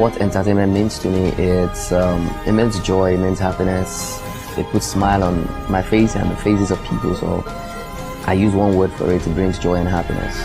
what entertainment means to me. It means joy, it means happiness. It puts smile on my face and the faces of people. So I use one word for it. It brings joy and happiness.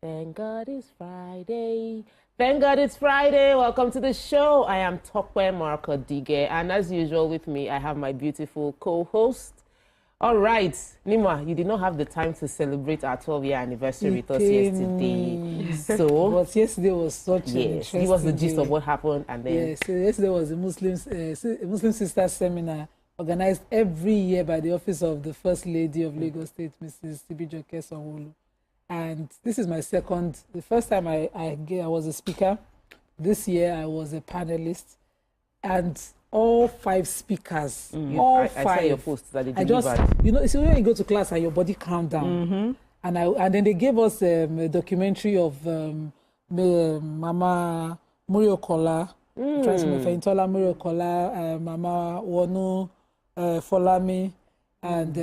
Thank God it's Friday. Thank God it's Friday. Welcome to the show. I am Tokwe Marco Dige, and as usual with me, I have my beautiful co-host. All right, Nima, you did not have the time to celebrate our 12-year anniversary with us yesterday. So, but yesterday was such an interesting give us the gist day. of what happened, and then Yes, so yesterday was a Muslim Sisters seminar organized every year by the office of the First Lady of Lagos State, Mrs. Tibijoke Sanwo-Olu. And this is the first time I was a speaker. This year I was a panelist, and all 5 speakers, all 5. I saw your post that they delivered. So when you go to class and your body calm down, and then they gave us a documentary of Mama Muriokola, Feintola Muriokola, Mama Wonu Folami, and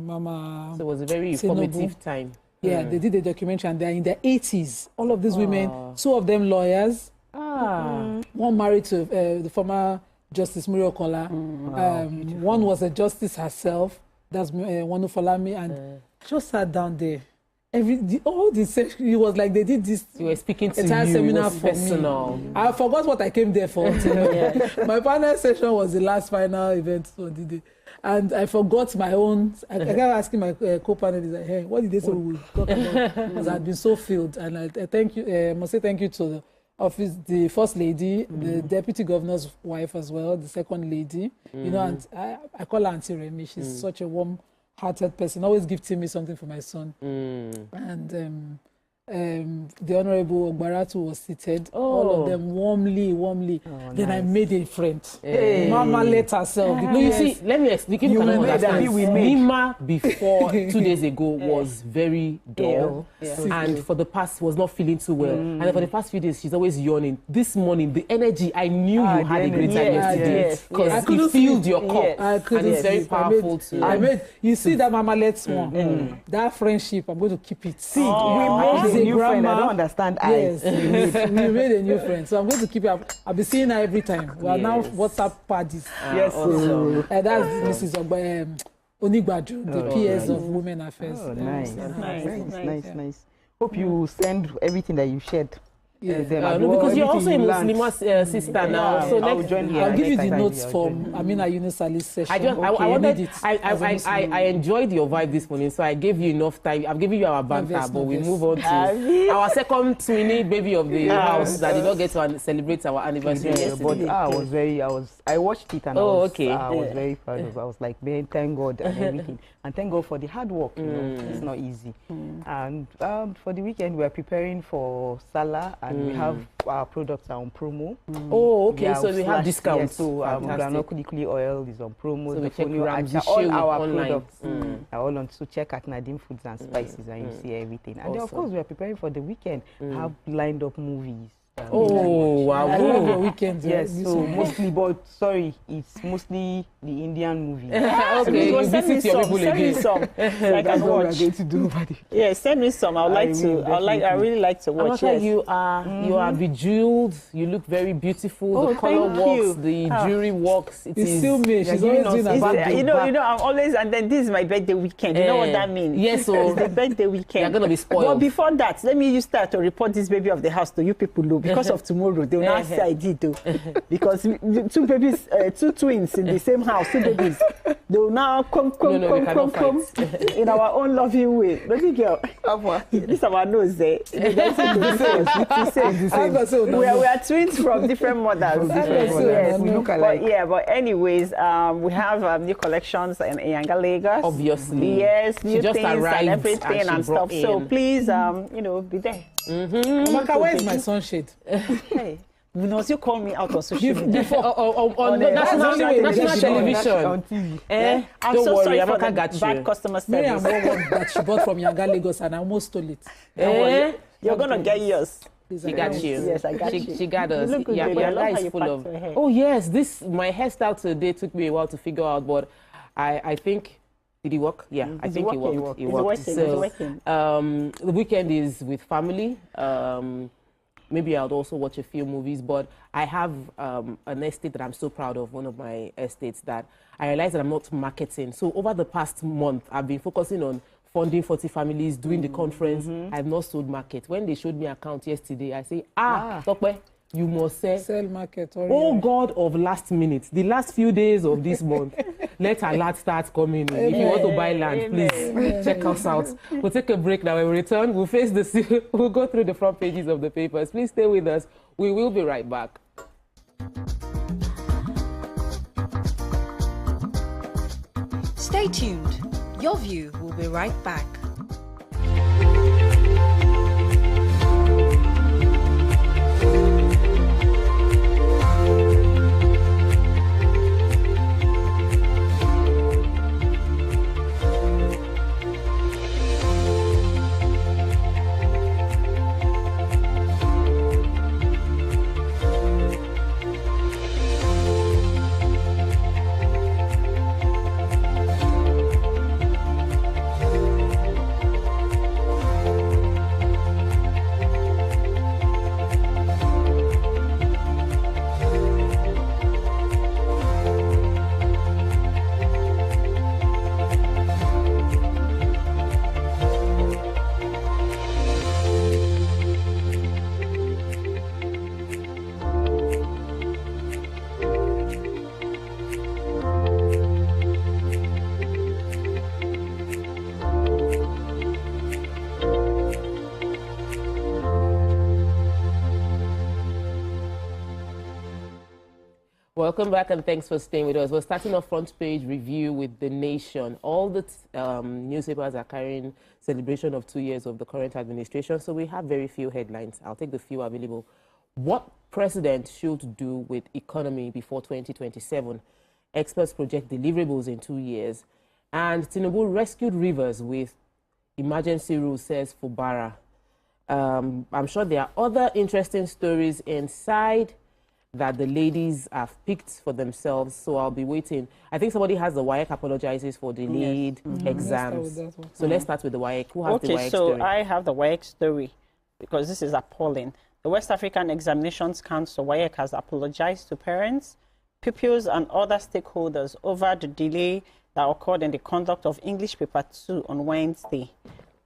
Mama. So it was a very Tinubu. informative time. Yeah, they did a documentary, and they're in their 80s. All of these women, 2 of them lawyers. One married to the former Justice Muriokola. One was a justice herself. That's Wonu Folami, and just sat down there. All this, it was like they did this. You were speaking to entire you. Seminar It was for personal. me. I forgot what I came there for. My final session was the last final event on the day. And I forgot my own. I kept asking my co-panelists, like, hey, what did they say we would talk about? Because I'd been so filled. And I thank you. I must say thank you to the office, the First Lady, the Deputy Governor's wife as well, the Second Lady. And I call her Auntie Remy. She's such a warm-hearted person. Always gifting me something for my son. And the Honorable Ogbaratu was seated. All of them warmly. Then nice. I made a friend. Mama let herself. No, you see, let me explain. You cannot understand. Nima before 2 days ago was very dull, and for the past was not feeling too well. And then for the past few days, she's always yawning. This morning, the energy, I knew you had a great time yesterday because you filled your cup, and it's very powerful too. You see that Mama let's one. That friendship, I'm going to keep it. See, we made a new friend. I don't understand. Yes, we made a new friend. So I'm going to keep it. I'll be seeing her every time. We are now WhatsApp parties. Yes. Awesome. That's Mrs. Onigbaju, the PS of Women Affairs. Oh, nice. Hope you send everything that you shared. Because you're also a Muslim sister now, so I'll give you the notes from Amina Yunus Ali's session. I enjoyed your vibe this morning, so I gave you enough time. I'm giving you our banter, but we move on to our second twinny baby of the house that did not get to celebrate our anniversary yesterday. But I watched it and I was very proud of it. I was like, man, thank God and everything, and thank God for the hard work. It's not easy. And for the weekend, we are preparing for Salah. and we have our products are on promo. Oh, okay. So we have discounts. Yes, so Granola Kuli oil is on promo. So the Fonio all our online. products are all on. So check at Nadim Foods and Spices, and you see everything. And then, of course, we are preparing for the weekend. Have lined up movies. Oh, wow. I love your weekends. Yes, so mostly, but sorry, it's mostly the Indian movie. Okay, you visit your people again. Some. I can watch. Going to do over there. Yeah, send me some. I really like to watch. Yes. You are bejeweled. You look very beautiful. The color works, the jewelry works. It's still me. She's always doing a bad you know, I'm always, and then this is my birthday weekend. You know what that means? Yes, so it's the birthday weekend. You're gonna be spoiled. But before that, let me use that to report this baby of the house to you people, Lou, because of tomorrow. They will not say I did though, because two babies, two twins in the same house, two babies. They will now come in our own loving way. Baby girl, this is our nose there. We are twins from different mothers. Yes, we look alike. But anyways, we have new collections in Yanga Lagos. Obviously. Yes, new just things and everything and stuff. In. So please, be there. Maka, where is my sunshade? Hey. Must you call me out on social media? On national television. On TV. I'm Don't so worry, sorry for Amaka the got bad you. customer Me and service. one that she bought from Yanga Lagos and I almost stole it. You're going to get yours. She got you. Yes, I got you. She got us. You look good, Yeah, baby. I love Yanga how is you full packed of. your hair. Oh yes, my hairstyle today took me a while to figure out, but I think. Did it work? Yeah, I think it worked. It worked. So, the weekend is with family. Maybe I'll also watch a few movies, but I have an estate that I'm so proud of, one of my estates that I realized that I'm not marketing. So over the past month, I've been focusing on funding 40 families, doing the conference. I've not sold market. When they showed me account yesterday, I say, Tokwe, you must sell market. Oh God of last minute, the last few days of this month, let alert start coming in. If you want to buy land, please check us out. We'll take a break now. When we return, we'll face the we'll go through the front pages of the papers. Please stay with us. We will be right back. Stay tuned. Your View will be right back. Welcome back and thanks for staying with us. We're starting our front page review with The Nation. All the newspapers are carrying celebration of 2 years of the current administration, so we have very few headlines. I'll take the few available. What president should do with economy before 2027? Experts project deliverables in 2 years. And Tinubu rescued rivers with emergency rule, says Fubara. I'm sure there are other interesting stories inside that the ladies have picked for themselves, so I'll be waiting. I think somebody has the WAEC apologizes for delayed exams. So let's start with the WAEC. Who has the WAEC story? So I have the WAEC story because this is appalling. The West African Examinations Council, WAEC, has apologized to parents, pupils, and other stakeholders over the delay that occurred in the conduct of English Paper 2 on Wednesday.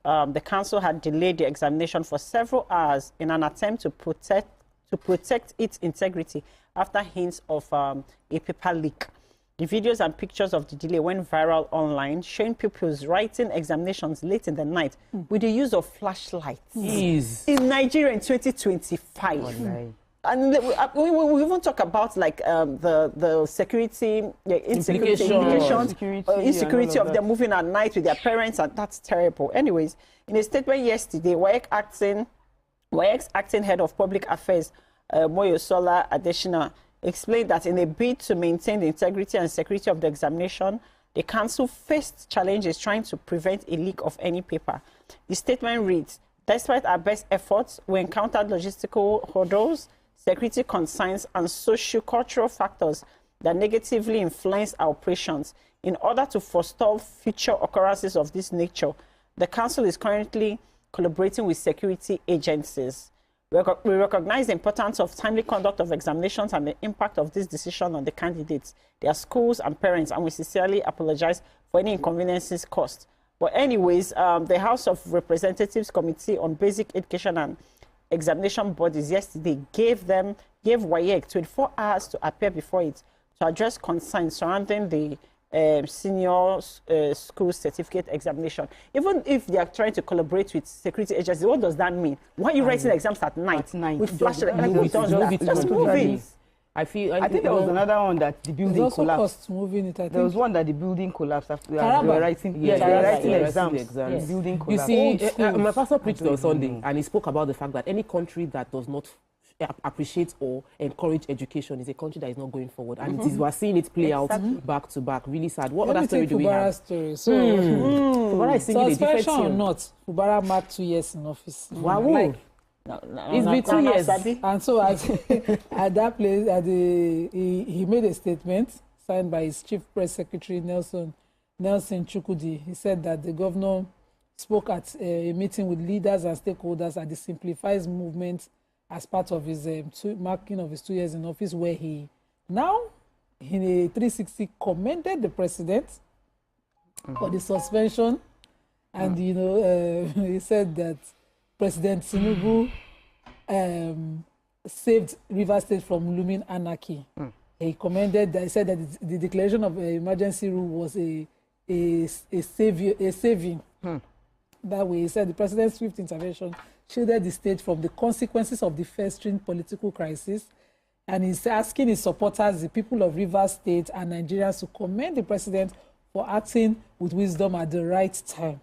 The council had delayed the examination for several hours in an attempt to protect its integrity after hints of a paper leak. The videos and pictures of the delay went viral online, showing pupils writing examinations late in the night with the use of flashlights. In Nigeria in 2025. And we even talk about like the security, insecurity of them moving at night with their parents, and that's terrible. Anyways, in a statement yesterday, WAEC acting WAEC's acting head of public affairs, Moyosola Adeshina, explained that in a bid to maintain the integrity and security of the examination, the council faced challenges trying to prevent a leak of any paper. The statement reads, despite our best efforts, we encountered logistical hurdles, security concerns, and socio-cultural factors that negatively influence our operations. In order to forestall future occurrences of this nature, the council is currently collaborating with security agencies. We recognize the importance of timely conduct of examinations and the impact of this decision on the candidates, their schools and parents, and we sincerely apologize for any inconveniences caused. But anyways, the House of Representatives Committee on Basic Education and Examination Bodies yesterday gave WAEC 24 hours to appear before it to address concerns surrounding the senior school certificate examination. Even if they are trying to collaborate with security agencies, what does that mean? Why are you writing exams at night? With flash, just move it. I think there was another one that the building collapsed. Moving it, I think. There was one that the building collapsed after they were writing exams. The building collapsed. You see, my pastor preached on Sunday, and he spoke about the fact that any country that does not appreciate or encourage education is a country that is not going forward, and we're seeing it play out back to back. Really sad. What other story do we have? Story. So, Fubara is singing a different suspension or tune. not, Fubara marked 2 years in office. Wow. It's been 2 years. And so at that place, he made a statement signed by his chief press secretary, Nelson Chukudi. He said that the governor spoke at a meeting with leaders and stakeholders at the Simplifies movement as part of his marking of his 2 years in office, where he now, in a 360, commended the president for the suspension. And, he said that President Tinubu saved Rivers State from looming anarchy. He commended that. He said that the declaration of emergency rule was a saving. That way, he said the president's swift intervention shielded the state from the consequences of the festering political crisis, and he's asking his supporters, the people of Rivers State and Nigerians, to commend the president for acting with wisdom at the right time.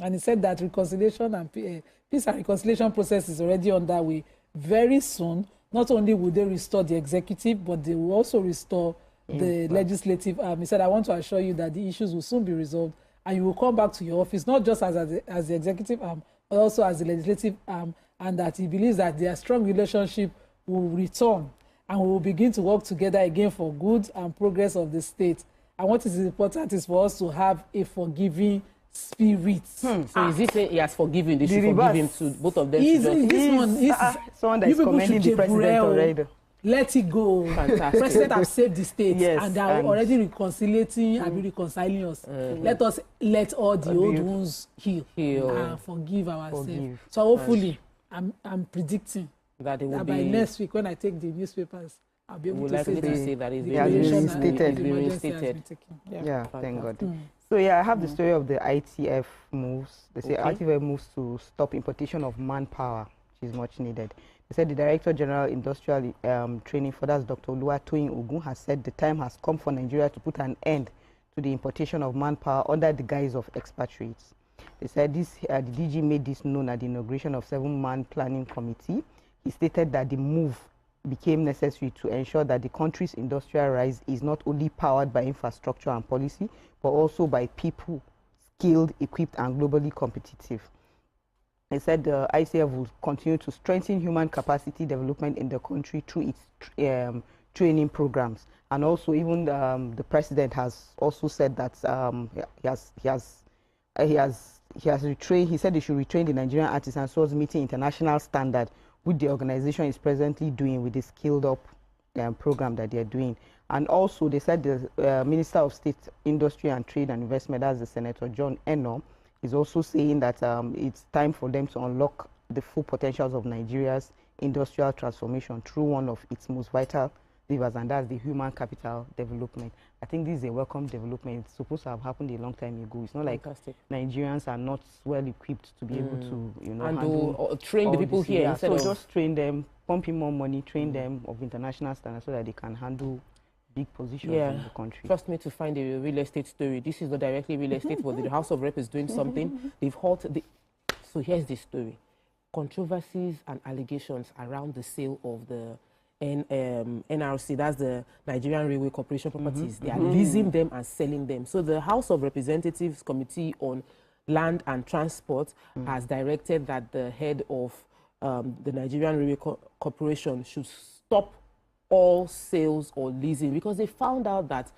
And he said that reconciliation and peace and reconciliation process is already underway. Very soon, not only will they restore the executive, but they will also restore the legislative arm. He said, I want to assure you that the issues will soon be resolved, and you will come back to your office, not just as the executive arm, but also as the legislative arm, and that he believes that their strong relationship will return and we will begin to work together again for good and progress of the state. And what is important is for us to have a forgiving spirit. So is he saying he has forgiven? They should forgive him too. Both of them. Someone that is commending the president already. Let it go. Fantastic. President have saved the state, and they are already reconciling and reconciling us. Let all the old wounds heal and forgive ourselves. So hopefully, I'm predicting that by next week, when I take the newspapers, I'll be able to say that it's been reinstated. Yeah, thank God. So I have the story of the ITF moves. They say ITF moves to stop importation of manpower, which is much needed. They said the Director General Industrial Training for that's Dr. Oluwatoyin Ogun has said the time has come for Nigeria to put an end to the importation of manpower under the guise of expatriates. They said this. The DG made this known at the inauguration of 7-man planning committee. He stated that the move became necessary to ensure that the country's industrial rise is not only powered by infrastructure and policy, but also by people skilled, equipped, and globally competitive. They said the ICF will continue to strengthen human capacity development in the country through its training programs. And also, even the president has also said that he has retrained. He said they should retrain the Nigerian artisans towards meeting international standard, which the organization is presently doing with the Skilled Up program that they are doing. And also, they said the Minister of State, Industry and Trade and Investment, that's the Senator John Eno, is also saying that it's time for them to unlock the full potentials of Nigeria's industrial transformation through one of its most vital levers, and that's the human capital development. I think this is a welcome development. It's supposed to have happened a long time ago. It's not like Nigerians are not well equipped to be able to, handle train the people here. So just train them, pump in more money, train them of international standards so that they can handle big positions in the country. Trust me to find a real estate story. This is not directly real estate, but the House of Rep is doing something. They've halted. So here's the story. controversies and allegations around the sale of the NRC, that's the Nigerian Railway Corporation properties. They are leasing them and selling them. So the House of Representatives Committee on Land and Transport has directed that the head of the Nigerian Railway Corporation should stop all sales or leasing, because they found out that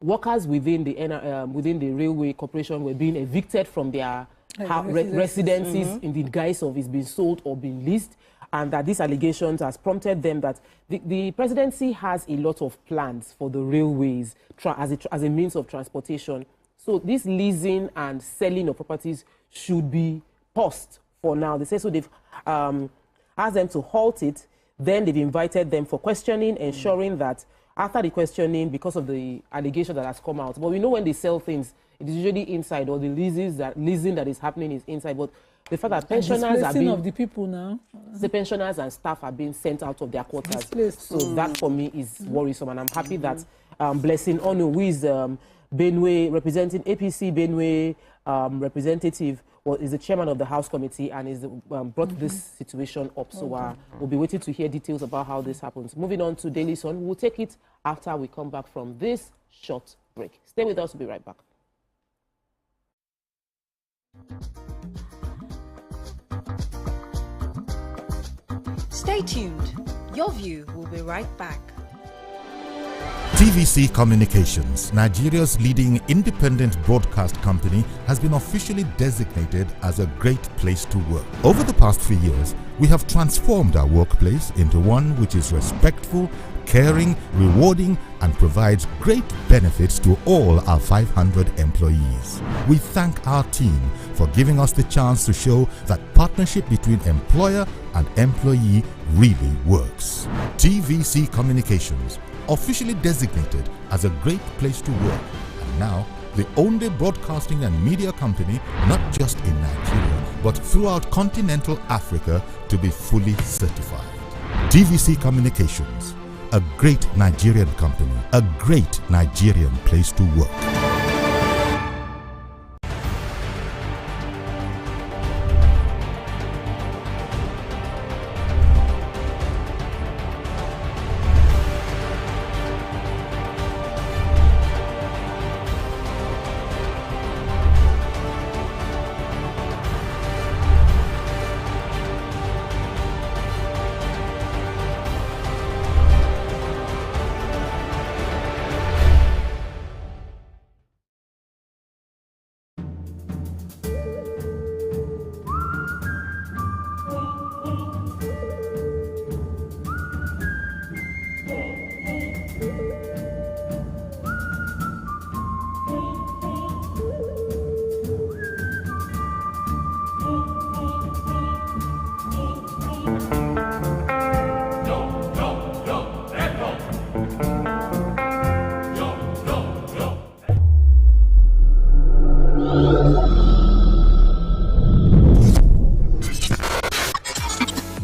workers within the Railway Corporation were being evicted from their residencies in the guise of it's being sold or being leased, and that these allegations has prompted them that the presidency has a lot of plans for the railways as a means of transportation. So this leasing and selling of properties should be paused for now. They say so they've asked them to halt it. Then they've invited them for questioning, ensuring that after the questioning, because of the allegation that has come out, but we know when they sell things, it is usually inside, or the leasing that is happening is inside. But the fact that pensioners are being of the people now, the pensioners and staff are being sent out of their quarters. So that for me is worrisome, and I'm happy that Blessing Onu, who is Benue, representing APC Benue representative, is the chairman of the House Committee and is brought this situation up. So we'll be waiting to hear details about how this happens. Moving on to Daily Sun, we'll take it after we come back from this short break. Stay with us, we'll be right back. Stay tuned. Your view will be right back. TVC Communications, Nigeria's leading independent broadcast company, has been officially designated as a great place to work. Over the past 3 years, we have transformed our workplace into one which is respectful, caring, rewarding, and provides great benefits to all our 500 employees. We thank our team for giving us the chance to show that partnership between employer and employee really works. TVC Communications, officially designated as a great place to work, and now the only broadcasting and media company not just in Nigeria but throughout continental Africa to be fully certified. TVC Communications, a great Nigerian company, a great Nigerian place to work.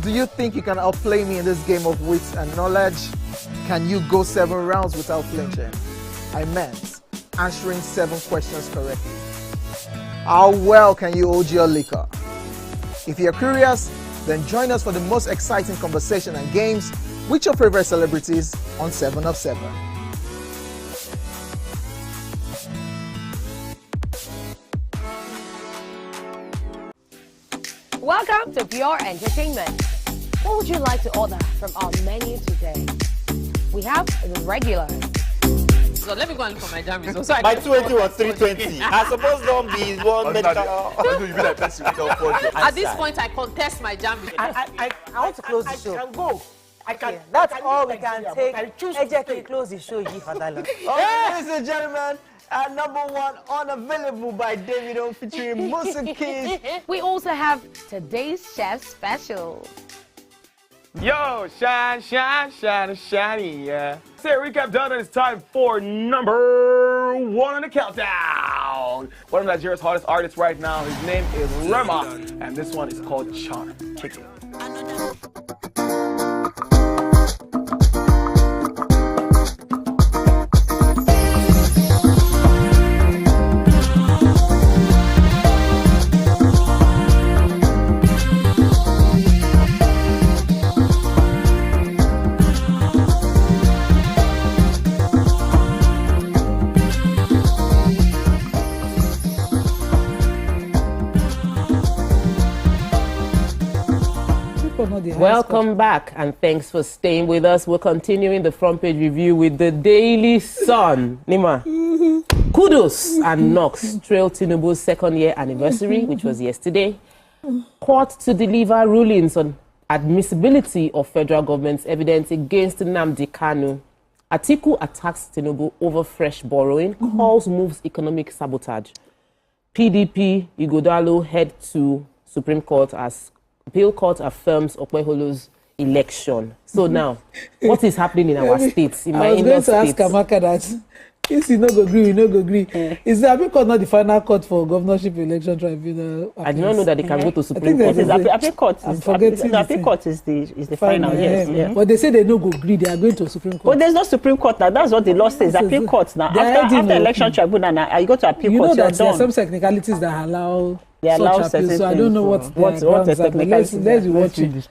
Do you think you can outplay me in this game of wits and knowledge? Can you go 7 rounds without flinching? I meant answering 7 questions correctly. How well can you hold your liquor? If you're curious, then join us for the most exciting conversation and games with your favorite celebrities on 7 of 7. Welcome to Pure Entertainment. What would you like to order from our menu today? We have the regular. So let me go and look for my jam results. My 280 was 320. I suppose don't be one medical. At this point, I contest my jam results. I want to close the show. I can go. I can. Okay, that's all we can take. Ejeki, close the show. Ladies and gentlemen, number 1 unavailable by Davido featuring Musa Keys. We also have today's chef special. Yo, shine, shine, shine, shiny, yeah. Say recap done, and it's time for number 1 on the countdown. One of Nigeria's hottest artists right now, his name is Rema, and this one is called Charm. Kick it. not the highest Welcome court. back, and thanks for staying with us. We're continuing the front page review with the Daily Sun. Nima, kudos and knocks trail Tinubu's second-year anniversary, which was yesterday. Court to deliver rulings on admissibility of federal government's evidence against Nnamdi Kanu. Atiku attacks Tinubu over fresh borrowing, calls moves economic sabotage. PDP, Ighodalo head to Supreme Court as Appeal Court affirms Okpeholo's election. So now, what is happening in our states, in my Indian states? I was going to ask Amaka that if you no go agree, we no go agree. Is the Appeal Court not the final court for governorship election tribunal? I did not know that they can go to Supreme Court. Appeal Court is the final, yes. But they say they no go agree, they are going to Supreme Court. But there's no Supreme Court now. That's what the law says. Appeal Court now. After election tribunal, now you go to Appeal Court. You know that there are some technicalities that allow such appeals, so I don't know what the technicalities. Let's be watching.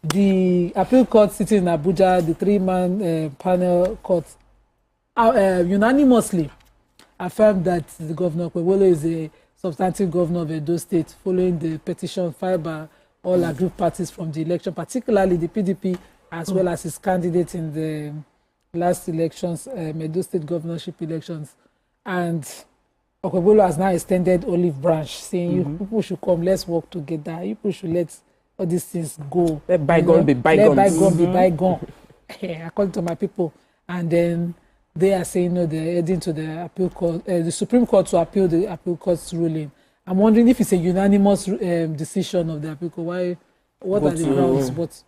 The Appeal Court sitting in Abuja, the 3-man panel court, unanimously affirmed that the governor Okpebholo is a substantive governor of Edo State, following the petition filed by all aggrieved parties from the election, particularly the PDP, as well as his candidate in the last elections, Edo State governorship elections. And Okpebholo has now extended olive branch, saying, you people should come, let's work together. You people should let all these things go. Let bygone be bygone. Let bygone be bygone. According to my people. And then they are saying, no, they're heading to the Appeal Court, the Supreme Court to appeal the Appeal Court's ruling. I'm wondering if it's a unanimous decision of the Appeal Court. What are the grounds? But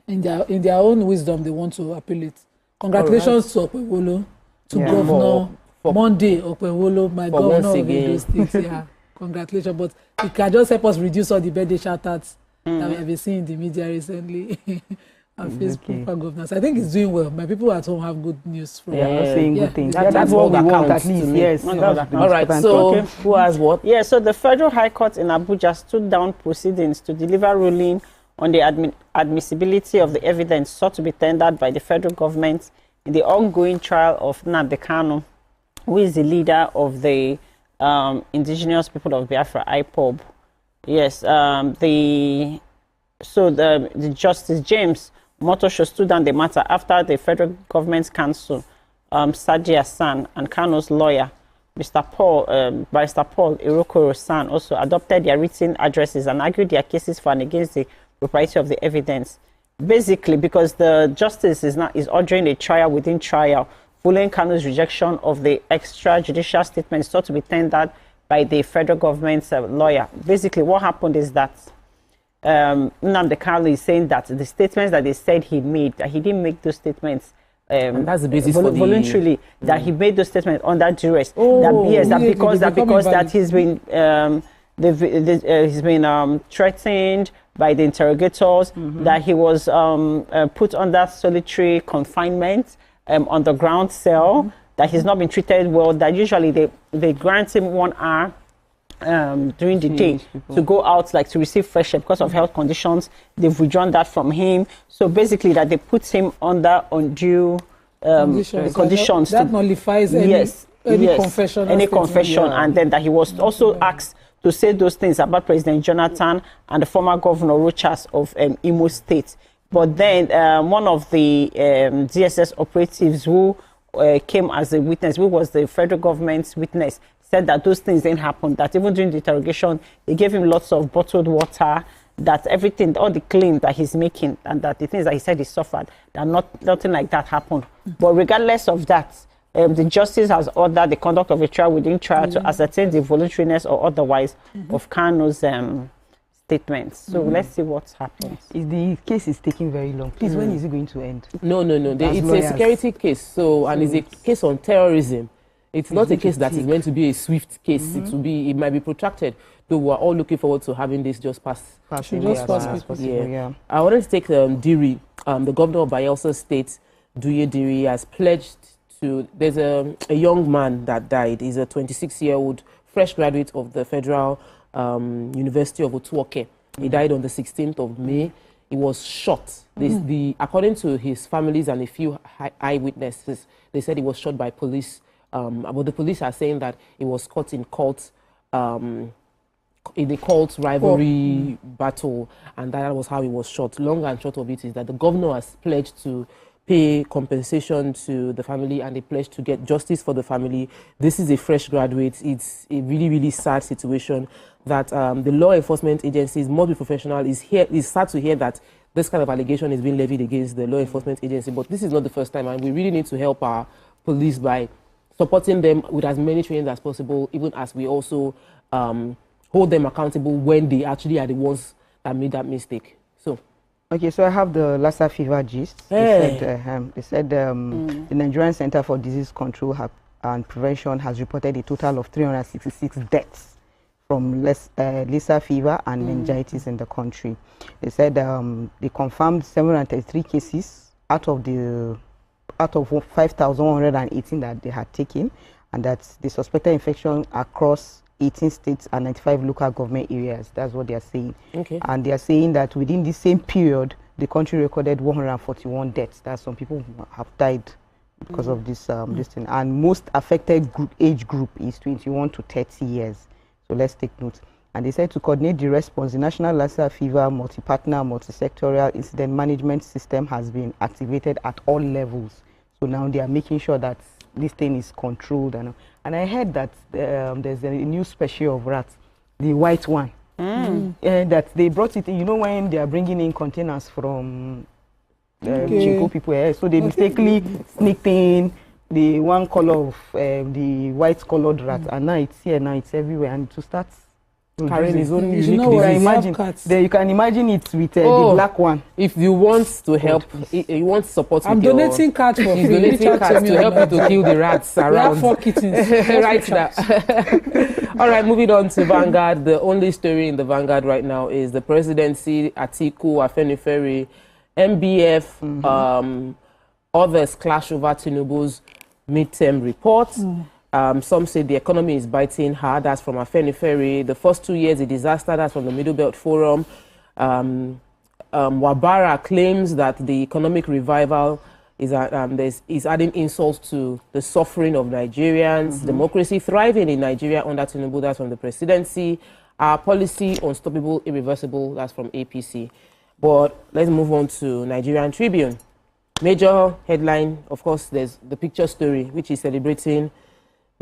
in their own wisdom, they want to appeal it. Congratulations to Okpebholo, to Governor Monday Okpebholo, my governor of Edo State. Yeah, congratulations. But it can just help us reduce all the birthday shout-outs that we have been seeing in the media recently. And Facebook for governance. I think it's doing well. My people at home have good news from saying good things. That's what we want, at least. Yes. All right. So who has what? Yeah. So the Federal High Court in Abuja stood down proceedings to deliver ruling on the admissibility of the evidence sought to be tendered by the federal government in the ongoing trial of Nnamdi Kanu, who is the leader of the indigenous people of Biafra, IPOB. Yes. The Justice James Motosho stood down the matter after the federal government's counsel, Sadi Hassan, and Kanu's lawyer, Barrister Paul Irokoro San, also adopted their written addresses and argued their cases for and against the propriety of the evidence. Basically, because the justice is ordering a trial within trial, following Kanu's rejection of the extrajudicial statements thought to be tendered by the federal government's lawyer. Basically, what happened is that Nnamdi Kanu is saying that the statements that they said he made, that he didn't make those statements and that's the basis for voluntarily, that he made those statements under duress. That he's been threatened by the interrogators, that he was put under solitary confinement on the ground cell, that he's not been treated well, that usually they grant him 1 hour during the day to go out, like to receive fresh air because of health conditions. They've withdrawn that from him. So basically that they put him under undue conditions. That nullifies any confession. And then that he was also asked to say those things about President Jonathan and the former Governor Rochas of Imo State. But then one of the DSS operatives who came as a witness, who was the federal government's witness, said that those things didn't happen, that even during the interrogation, they gave him lots of bottled water, that everything, all the claims that he's making, and that the things that he said he suffered, that nothing like that happened. But regardless of that, the justice has ordered the conduct of a trial within trial to ascertain the voluntariness or otherwise of Kanu's statements. So let's see what happens. The case is taking very long. Please, when is it going to end? No. It's a security case. And it's a case on terrorism. It's not a case that is meant to be a swift case. It might be protracted. Though we're all looking forward to having this just pass. I wanted to take Diri, the governor of Bayelsa State, Duye Diri, has pledged to. There's a young man that died. He's a 26-year-old fresh graduate of the Federal University of Otuoke. He died on the 16th of May. He was shot. According to his families and a few eyewitnesses, they said he was shot by police. But the police are saying that it was caught in cult a cult rivalry battle, and that was how he was shot. Long and short of it is that the governor has pledged to pay compensation to the family, and they pledged to get justice for the family. This is a fresh graduate. It's a really, really sad situation that the law enforcement agencies must be professional. It's sad to hear that this kind of allegation is being levied against the law enforcement agency, but this is not the first time, and we really need to help our police by supporting them with as many trainings as possible, even as we also hold them accountable when they actually are the ones that made that mistake. Okay, so I have the Lassa fever gist. Hey. They said the Nigerian Center for Disease Control and Prevention has reported a total of 366 deaths from Lassa fever and meningitis in the country. They said they confirmed 733 cases out of 5,118 that they had taken, and that the suspected infection across 18 states and 95 local government areas. That's what they are saying. Okay. And they are saying that within the same period, the country recorded 141 deaths. That some people have died because of this this thing. And most affected age group is 21 to 30 years. So let's take note. And they said to coordinate the response, the National Lassa Fever Multi-Partner Multi-Sectorial Incident Management System has been activated at all levels. So now they are making sure that this thing is controlled. And I heard that there's a new species of rats, the white one, that they brought it in. You know, when they are bringing in containers from Chinko people, so they mistakenly sneaked in the one color of the white colored rat, and now it's here, now it's everywhere, and to start carrying his own unique disease. You can imagine it with the black one. If you want to help, you want support. I'm donating cats for free. Donating cats to help you to kill the rats around. We have 4 kittens. Right now. All right, moving on to Vanguard. The only story in the Vanguard right now is the presidency, Atiku, Afenifere, MBF, others clash over Tinubu's midterm report. Some say the economy is biting hard. That's from Afenifere. The first 2 years, a disaster. That's from the Middle Belt Forum. Wabara claims that the economic revival is adding insult to the suffering of Nigerians. Democracy thriving in Nigeria under Tinubu. That's from the presidency. Our policy unstoppable, irreversible. That's from APC. But let's move on to Nigerian Tribune. Major headline, of course, there's the picture story, which is celebrating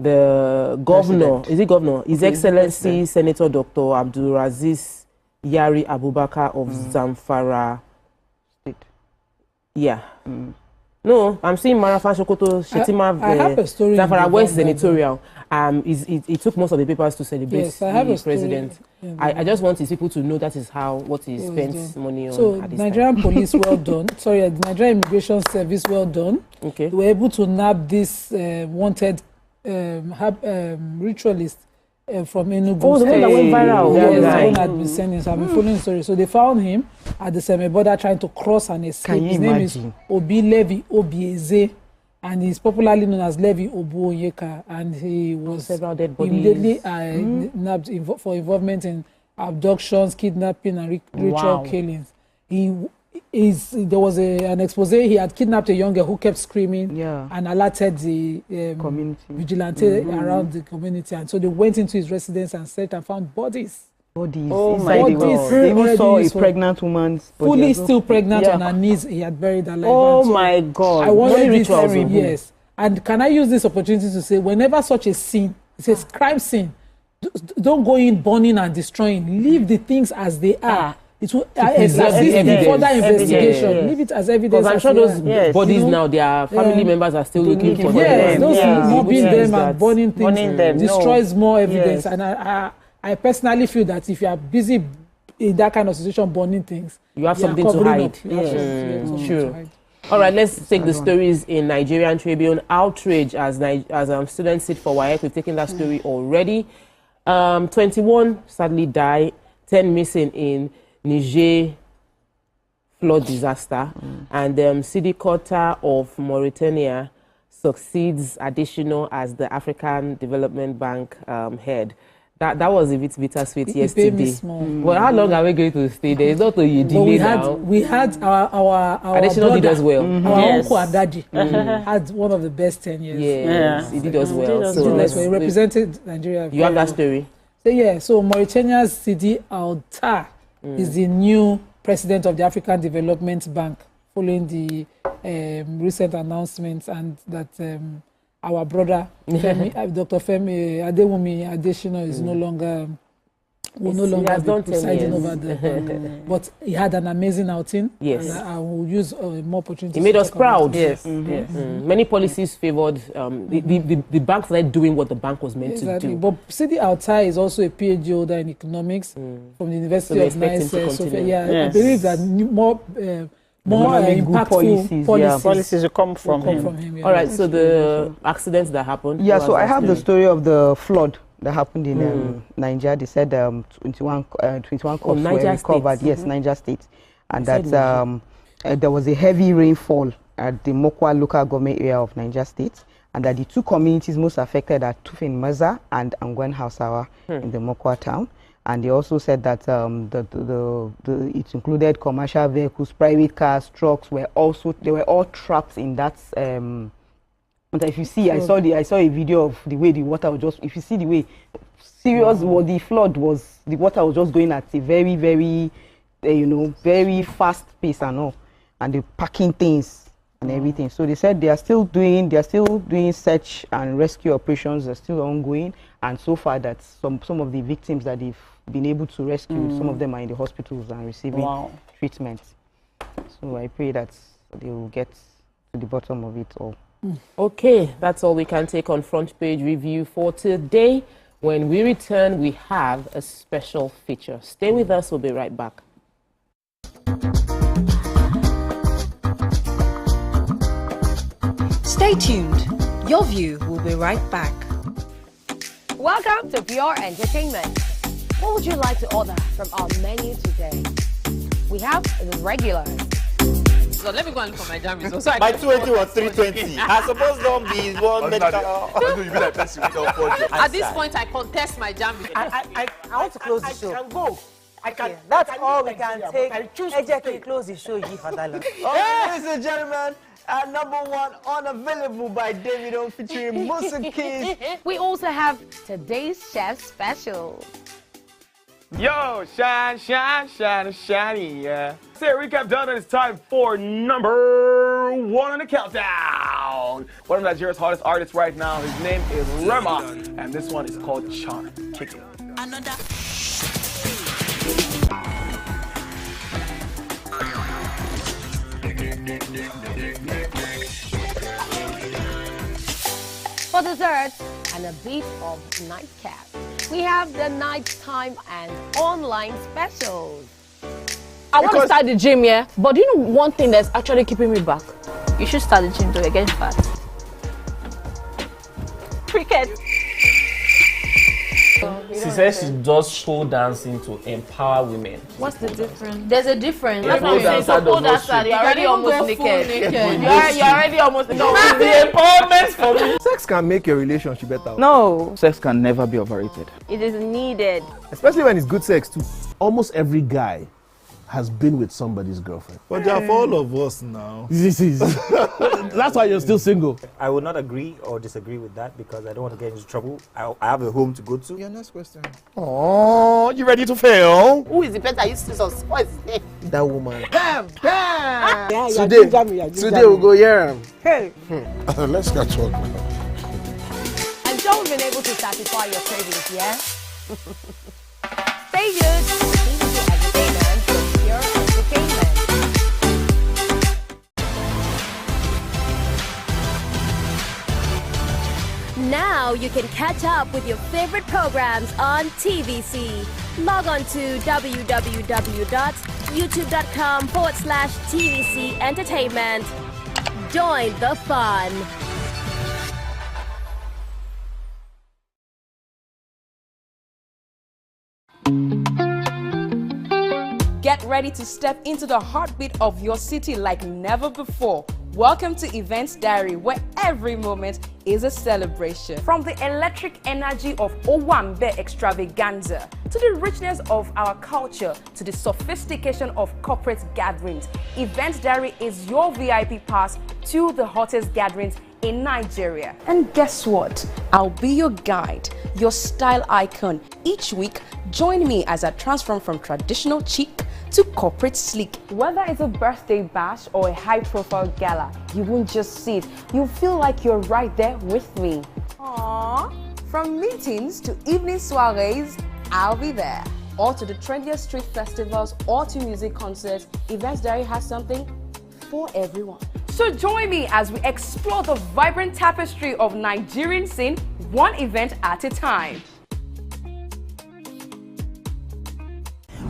the governor, is it governor? His Excellency Senator Dr. Abdulaziz Yari Abubakar of Zamfara State. Yeah. No, I'm seeing Marafan Sokoto Shetima. I have a story. Zamfara West Senatorial. It took most of the papers to celebrate the president. I just want his people to know that is what he spends money on. So at this Nigerian time. police, well done. Sorry, the Nigerian Immigration Service, well done. Okay. They were able to nab this wanted ritualist from Enugu. Oh, the one that went viral. Yes, the one had been sending. So I've been following the story. So they found him at the Seme border trying to cross and escape. His name is Obi Levi Obieze, and he's popularly known as Levi Obu Onyeka. And he was immediately nabbed for involvement in abductions, kidnapping, and ritual killings. There was an expose. He had kidnapped a young girl who kept screaming and alerted the community vigilante around the community. And so they went into his residence and searched and found bodies. Oh my God. They even saw a pregnant woman's body. Fully still pregnant on her knees. He had buried her alive. Oh my God. I wanted this terrible. Yes. And can I use this opportunity to say, whenever such a scene, it's a crime scene, don't go in burning and destroying. Leave the things as they are. It will assist in further investigation. Yes. Leave it as evidence. Because I'm sure those bodies now, their family members are still looking for them. Yes, those mobbing them and burning things destroys more evidence. And I personally feel that if you are busy in that kind of situation, burning things, you have something to hide. Sure. All right, let's take the stories in Nigerian Tribune. Outrage as students sit for WAEC. We've taken that story already. 21 sadly died, 10 missing in Niger flood disaster, and Sidi Kota of Mauritania succeeds additional as the African Development Bank head. That was a bit bittersweet yesterday. Well, how long are we going to stay there? It's not a delay now. We had our additional brother, did as well. Our uncle Adaji had one of the best 10 years. Yes, he did as well. So he represented Nigeria. You have that story. So Mauritania's Sidi Alta is the new president of the African Development Bank, following the recent announcements and that our brother Dr. Femi Adewumi Adesina is no longer will no longer be presiding over the bank. But he had an amazing outing. Yes. And I will use more opportunities. He made us proud. Yes. Many policies favored the bank started doing what the bank was meant to do. But Sidi Alta is also a PhD holder in economics from the University of Nice. I believe that more impactful policies will come from him. All right, so the accidents that happened. Yeah, so I have the story of the flood that happened in Nigeria. They said 21 corpses were recovered. Yes, Niger State. And that there was a heavy rainfall at the Mokwa local government area of Niger State. And that the two communities most affected are Tufin Maza and Angwen Hausawa in the Mokwa town. And they also said that it included commercial vehicles, private cars, trucks they were all trapped in that. But if you see, I saw a video of the way the water was just. If you see the way serious what the flood was, the water was just going at a very, very, very fast pace and all, and they're packing things and everything. So they said they are still doing search and rescue operations are still ongoing, and so far that some of the victims that they've been able to rescue, some of them are in the hospitals and receiving treatment. So I pray that they will get to the bottom of it all. Okay, that's all we can take on Front Page Review for today. When we return, we have a special feature. Stay with us, we'll be right back. Stay tuned. Your View will be right back. Welcome to Pure Entertainment. What would you like to order from our menu today? We have the regulars. So let me go and look for my jam results. My 220 was 320. I suppose don't be one medical. At this point, I contest my jam results. I want to close the show. I can go. I can. That's all we can take. Ejeki, close the show. Ladies and gentlemen, #1 Unavailable by Davido featuring Musa Keys. We also have today's chef special. Yo, shine, shine, shine, shiny, yeah. Say recap done, and it's time for #1 on the countdown. One of Nigeria's hottest artists right now, his name is Rema, and this one is called Charm. Kick it. Another. For dessert and a bit of nightcap, we have the nighttime and online specials. I want to start the gym, yeah? But do you know one thing that's actually keeping me back? You should start the gym, though. You're getting fat. Cricket. She says she does pole dancing to empower women. What's the difference? There's a difference. That's what I'm saying. So pole dancer, you're already almost naked. You're already almost naked. No, it's the empowerment for me. Sex can make your relationship better. No. Sex can never be overrated. It is needed. Especially when it's good sex, too. Almost every guy has been with somebody's girlfriend. But they are for all of us now. This is. That's why you're still single. I would not agree or disagree with that because I don't want to get into trouble. I have a home to go to. Your next question. Oh, you ready to fail? Who is the better Jesus? What is his name? That woman. Bam! Bam! Yeah, today we'll go here. Hey! Let's catch up now. I'm sure we've been able to satisfy your cravings, yeah? Stay good. Entertainment with Pure Entertainment. Now you can catch up with your favorite programs on TVC. Log on to www.youtube.com/TVC Entertainment. Join the fun. Get ready to step into the heartbeat of your city like never before. Welcome to Events Diary, where every moment is a celebration. From the electric energy of Owambe extravaganza, to the richness of our culture, to the sophistication of corporate gatherings, Events Diary is your VIP pass to the hottest gatherings in Nigeria. And guess what? I'll be your guide, your style icon. Each week, join me as I transform from traditional chic to corporate sleek. Whether it's a birthday bash or a high-profile gala, you won't just see it. You'll feel like you're right there with me. Aww. From meetings to evening soirees, I'll be there. Or to the trendiest street festivals or to music concerts, Events Diary has something for everyone. So join me as we explore the vibrant tapestry of Nigerian scene, one event at a time.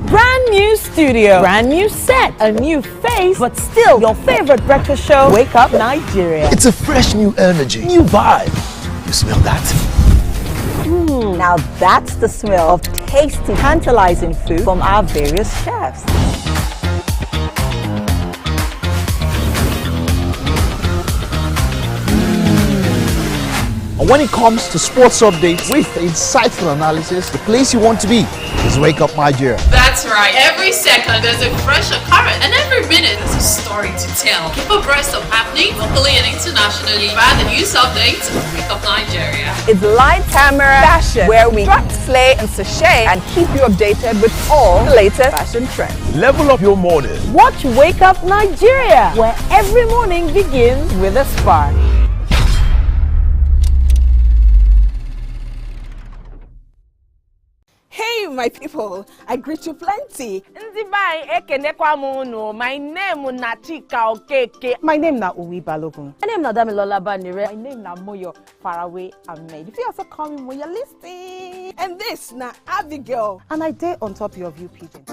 Brand new studio, brand new set, a new face, but still your favorite breakfast show, Wake Up Nigeria. It's a fresh new energy, new vibe. You smell that? Now that's the smell of tasty, tantalizing food from our various chefs. And when it comes to sports updates with insightful analysis, the place you want to be is Wake Up Nigeria. That's right. Every second there's a fresh occurrence, and every minute there's a story to tell. Keep abreast of happening locally and internationally via the news updates of Wake Up Nigeria. It's light camera fashion, where we strut, slay, and sachet and keep you updated with all the latest fashion trends. Level up your morning. Watch Wake Up Nigeria, where every morning begins with a spark. Hey, my people, I greet you plenty. My name na Uwi Balogun. My name na Damilola Banire. My name na Moyo Faraway Ahmed. If you also call me Moyo, listen. And this na Abigail. And I dare on top of you, pigeon.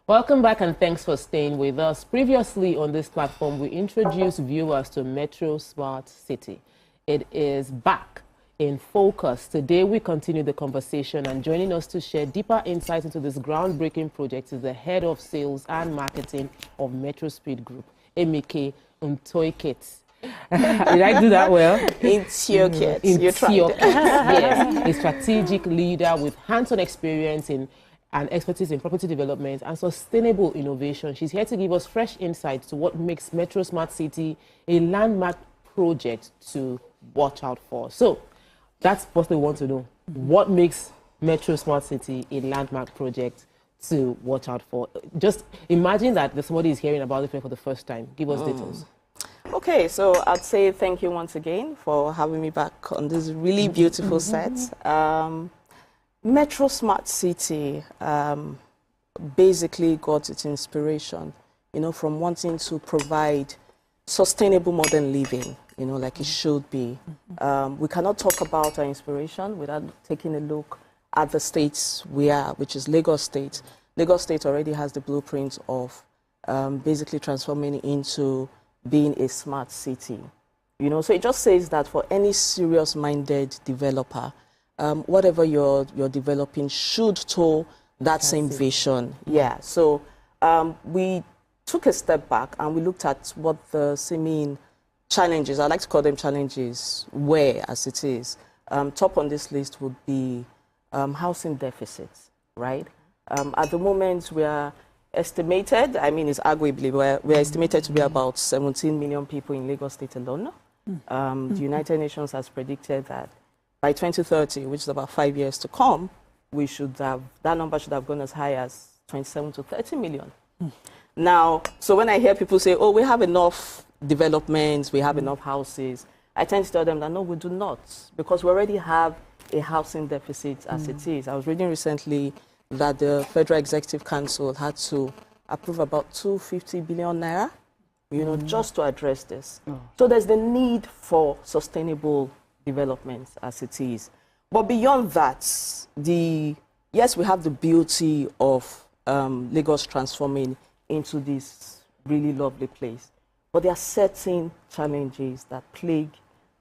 Welcome back and thanks for staying with us. Previously on this platform, we introduced viewers to Metro Smart City. It is back in focus. Today, we continue the conversation, and joining us to share deeper insights into this groundbreaking project is the Head of Sales and Marketing of Metro Speed Group, Emike Ntoikit. Did I do that well? It's your kit. You tried it. Yes, a strategic leader with hands-on experience in and expertise in property development and sustainable innovation. She's here to give us fresh insights to what makes Metro Smart City a landmark project to watch out for. So that's what they want to know. What makes Metro Smart City a landmark project to watch out for? Just imagine that somebody is hearing about it for the first time. Give us details. Okay, so I'd say thank you once again for having me back on this really beautiful set. Metro Smart City basically got its inspiration, from wanting to provide sustainable modern living, like it should be. We cannot talk about our inspiration without taking a look at the states we are, which is Lagos State. Lagos State already has the blueprint of basically transforming into being a smart city. So it just says that for any serious-minded developer, whatever you're developing should tow that same vision. Yeah. So we took a step back and we looked at what the seeming challenges, I like to call them challenges, were as it is. Top on this list would be housing deficits, right? At the moment, we are estimated, it's arguably, we're estimated to be about 17 million people in Lagos State alone. The United Nations has predicted that by 2030, which is about 5 years to come, that number should have gone as high as 27 to 30 million. Now, so when I hear people say, oh, we have enough developments, we have enough houses, I tend to tell them that no, we do not, because we already have a housing deficit as it is. I was reading recently that the Federal Executive Council had to approve about 250 billion naira, just to address this. So there's the need for sustainable development as it is. But beyond that, the yes, we have the beauty of Lagos transforming into this really lovely place, but there are certain challenges that plague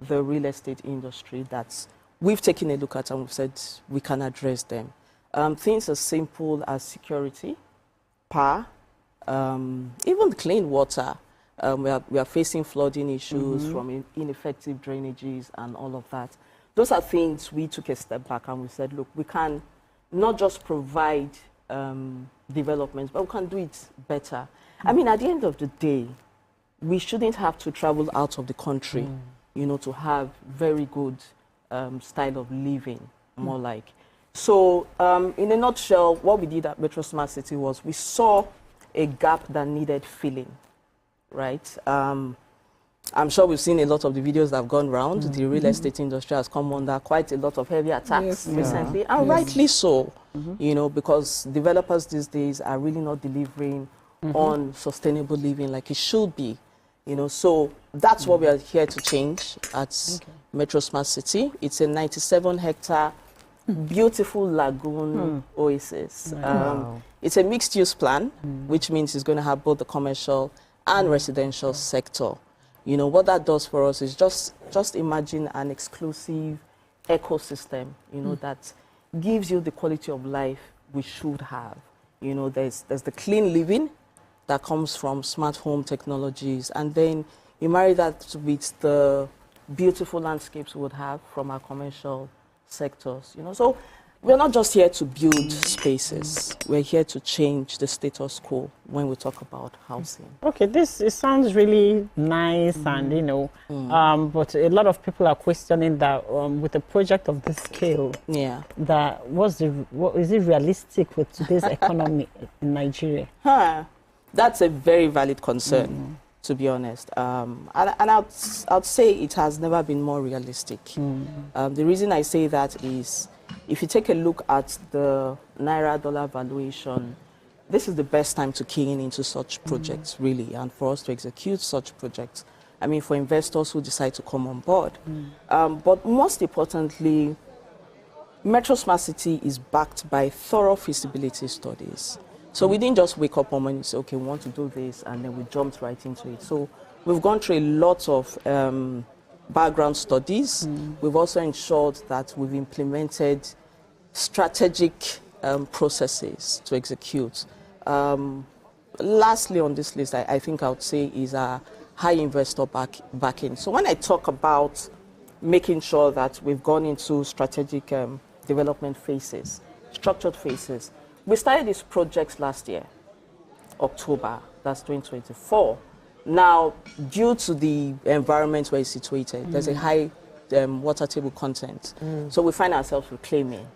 the real estate industry that we've taken a look at and we've said we can address them. Things as simple as security, power, even clean water. We are facing flooding issues from ineffective drainages and all of that. Those are things we took a step back and we said, look, we can not just provide developments, but we can do it better. I mean, at the end of the day, we shouldn't have to travel out of the country, you know, to have very good style of living, more like. So, in a nutshell, what we did at Metro Smart City was we saw a gap that needed filling, right? I'm sure we've seen a lot of the videos that have gone around. The real estate industry has come under quite a lot of heavy attacks recently, and rightly so, you know, because developers these days are really not delivering on sustainable living like it should be, you know. So that's what we are here to change at Metro Smart City. It's a 97-hectare beautiful lagoon oasis. Wow. It's a mixed-use plan, which means it's going to have both the commercial and residential sector. You know, what that does for us is just imagine an exclusive ecosystem, you know, that gives you the quality of life we should have. You know, there's the clean living that comes from smart home technologies, and then you marry that with the beautiful landscapes we would have from our commercial sectors, you know. So we're not just here to build spaces. We're here to change the status quo when we talk about housing. Okay, it sounds really nice and, you know, but a lot of people are questioning that with a project of this scale, that what is it realistic with today's economy in Nigeria? That's a very valid concern, to be honest. And I'd say it has never been more realistic. The reason I say that is, if you take a look at the Naira-dollar valuation, this is the best time to key in into such projects, really, and for us to execute such projects. I mean, for investors who decide to come on board. But most importantly, Metro Smart City is backed by thorough feasibility studies. So we didn't just wake up one morning and say, okay, we want to do this, and then we jumped right into it. So we've gone through a lot of background studies. We've also ensured that we've implemented strategic processes to execute. Lastly on this list, I think I would say is our high investor backing. So when I talk about making sure that we've gone into strategic development phases, structured phases, we started these projects last year, October, that's 2024. Now, due to the environment where it's situated, there's a high water table content. So we find ourselves reclaiming.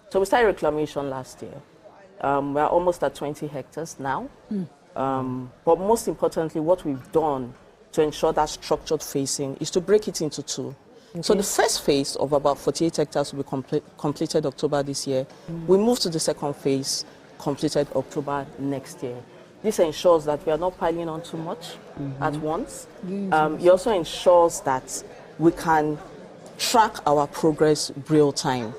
So we started reclamation last year. We're almost at 20 hectares now. But most importantly, what we've done to ensure that structured phasing is to break it into two. So the first phase of about 48 hectares will be completed October this year. We move to the second phase, completed October next year. This ensures that we are not piling on too much at once. It also ensures that we can track our progress real time.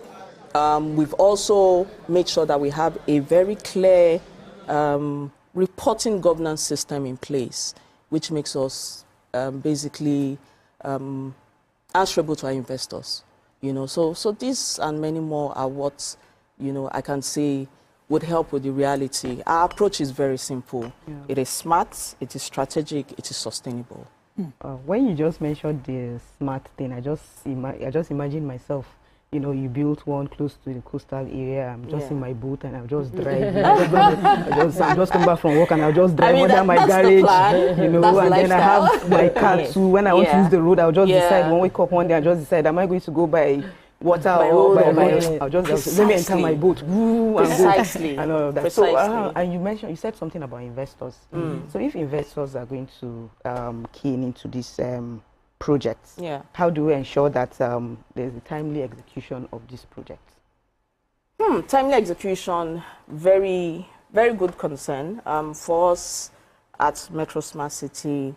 We've also made sure that we have a very clear reporting governance system in place, which makes us basically answerable to our investors. You know, so this and many more are what, you know, I can say would help with the reality. Our approach is very simple. It is smart, it is strategic, it is sustainable. When you just mentioned the smart thing, I just imagine myself. You know, you built one close to the coastal area. I'm just in my boat and I'll just drive. I'm just come back from work and I'll just drive under my garage. You know, and then I have my car too. When I want to use the road, I'll just decide. When I wake up one day, I'll just decide, am I going to go by water or by road? I'll just let me enter my boat. Precisely. And all of that. So, and you said something about investors. So if investors are going to key into this projects, how do we ensure that there's a timely execution of this project? Timely execution, very, very good concern. For us at Metro Smart City,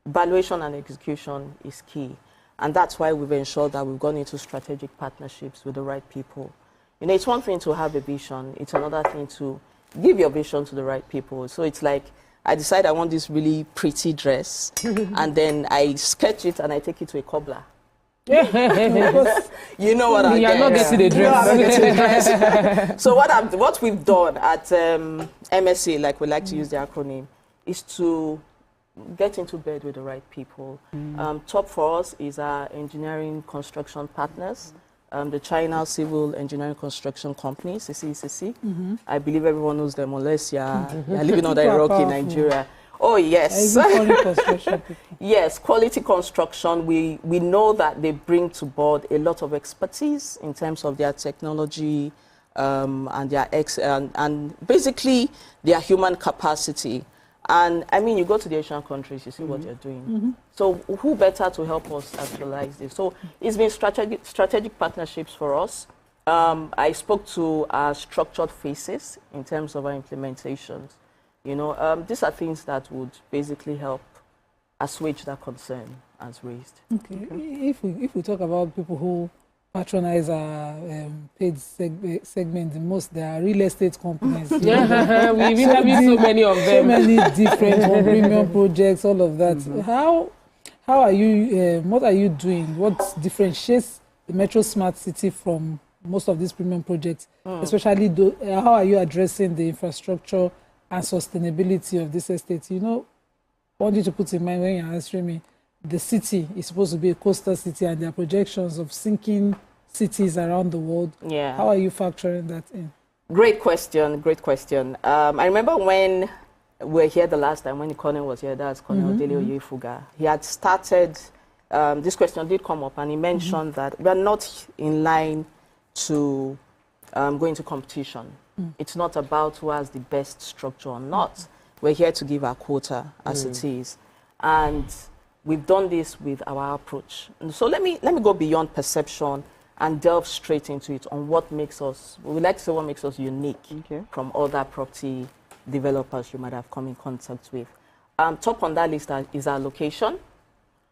valuation and execution is key. And that's why we've ensured that we've gone into strategic partnerships with the right people. You know, it's one thing to have a vision. It's another thing to give your vision to the right people. So it's like, I decide I want this really pretty dress, and then I sketch it and I take it to a cobbler. You know what I get. You're not getting the dress. So what we've done at MSA, like we like to use the acronym, is to get into bed with the right people. Top for us is our engineering construction partners. The China Civil Engineering Construction Company, CCECC. I believe everyone knows them unless you're living under a rock in Nigeria. Oh, yes. Yes, quality construction. We know that they bring to board a lot of expertise in terms of their technology and their and basically their human capacity. And I mean, you go to the Asian countries, you see what they're doing. So who better to help us actualize this? So it's been strategic partnerships for us. I spoke to our structured phases in terms of our implementations. You know, these are things that would basically help assuage that concern as raised. Okay. If we talk about people who patronize our paid segment the most, they are real estate companies. We've interviewed so many of them. So many different premium projects, all of that. How are you, what are you doing? What differentiates the Metro Smart City from most of these premium projects? Especially, how are you addressing the infrastructure and sustainability of this estate? You know, I want you to put in mind when you're answering me, the city is supposed to be a coastal city, and there are projections of sinking cities around the world. Yeah. How are you factoring that in? Great question, great question. I remember when we were here the last time, when Colonel was here, that's Colonel Dele Oyefuga. He had started, this question did come up, and he mentioned that we are not in line to go into competition. It's not about who has the best structure or not. We're here to give our quota as it is. And we've done this with our approach. And so let me go beyond perception and delve straight into it on what makes us, we would like to say what makes us unique from other property developers you might have come in contact with. Top on that list is our location.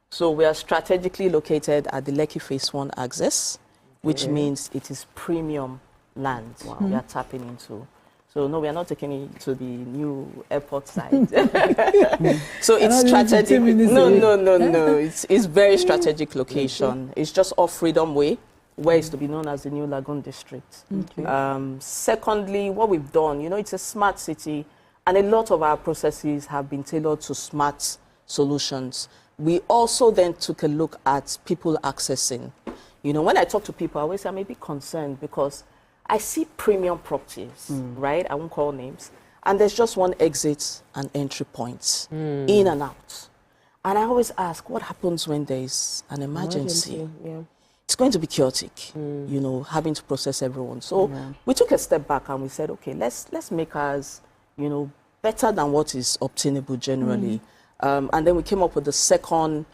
So we are strategically located at the Lekki Phase 1 axis, which means it is premium land we are tapping into. So no, we are not taking it to the new airport side. So it's strategic. No. It's very strategic location. It's just off Freedom Way, where it's to be known as the new Lagoon District. Secondly, what we've done, you know, it's a smart city, and a lot of our processes have been tailored to smart solutions. We also then took a look at people accessing. You know, when I talk to people, I always say I'm a bit concerned because I see premium properties, right? I won't call names. And there's just one exit and entry point, in and out. And I always ask, what happens when there's an emergency? It's going to be chaotic, you know, having to process everyone. So we took a step back and we said, okay, let's make ours, you know, better than what is obtainable generally. And then we came up with the second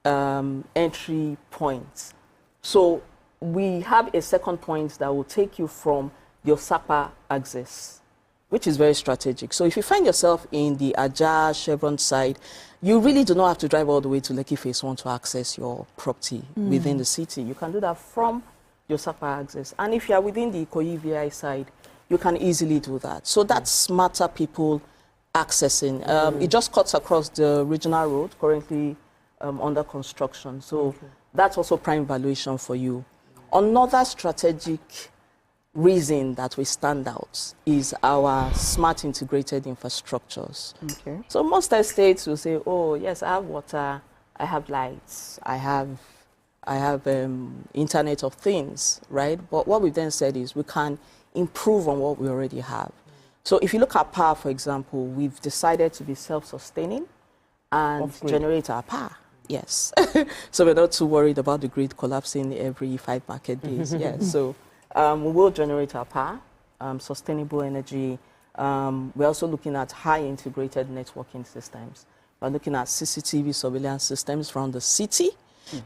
entry point. So we have a second point that will take you from your Sapa axis, which is very strategic. So if you find yourself in the Ajah Chevron side, you really do not have to drive all the way to Lekki Phase 1 to access your property within the city. You can do that from your Sapa axis. And if you are within the Ikoyi VI side, you can easily do that. So that's smarter people accessing. It just cuts across the regional road, currently under construction. So that's also prime valuation for you. Another strategic reason that we stand out is our smart integrated infrastructures. So most estates will say, oh, yes, I have water, I have lights, I have Internet of Things, right? But what we've then said is we can improve on what we already have. So if you look at power, for example, we've decided to be self-sustaining and generate our power. Yes. So we're not too worried about the grid collapsing every 5 market days. Yes. So we will generate our power, sustainable energy. We're also looking at high integrated networking systems. We're looking at CCTV surveillance systems around the city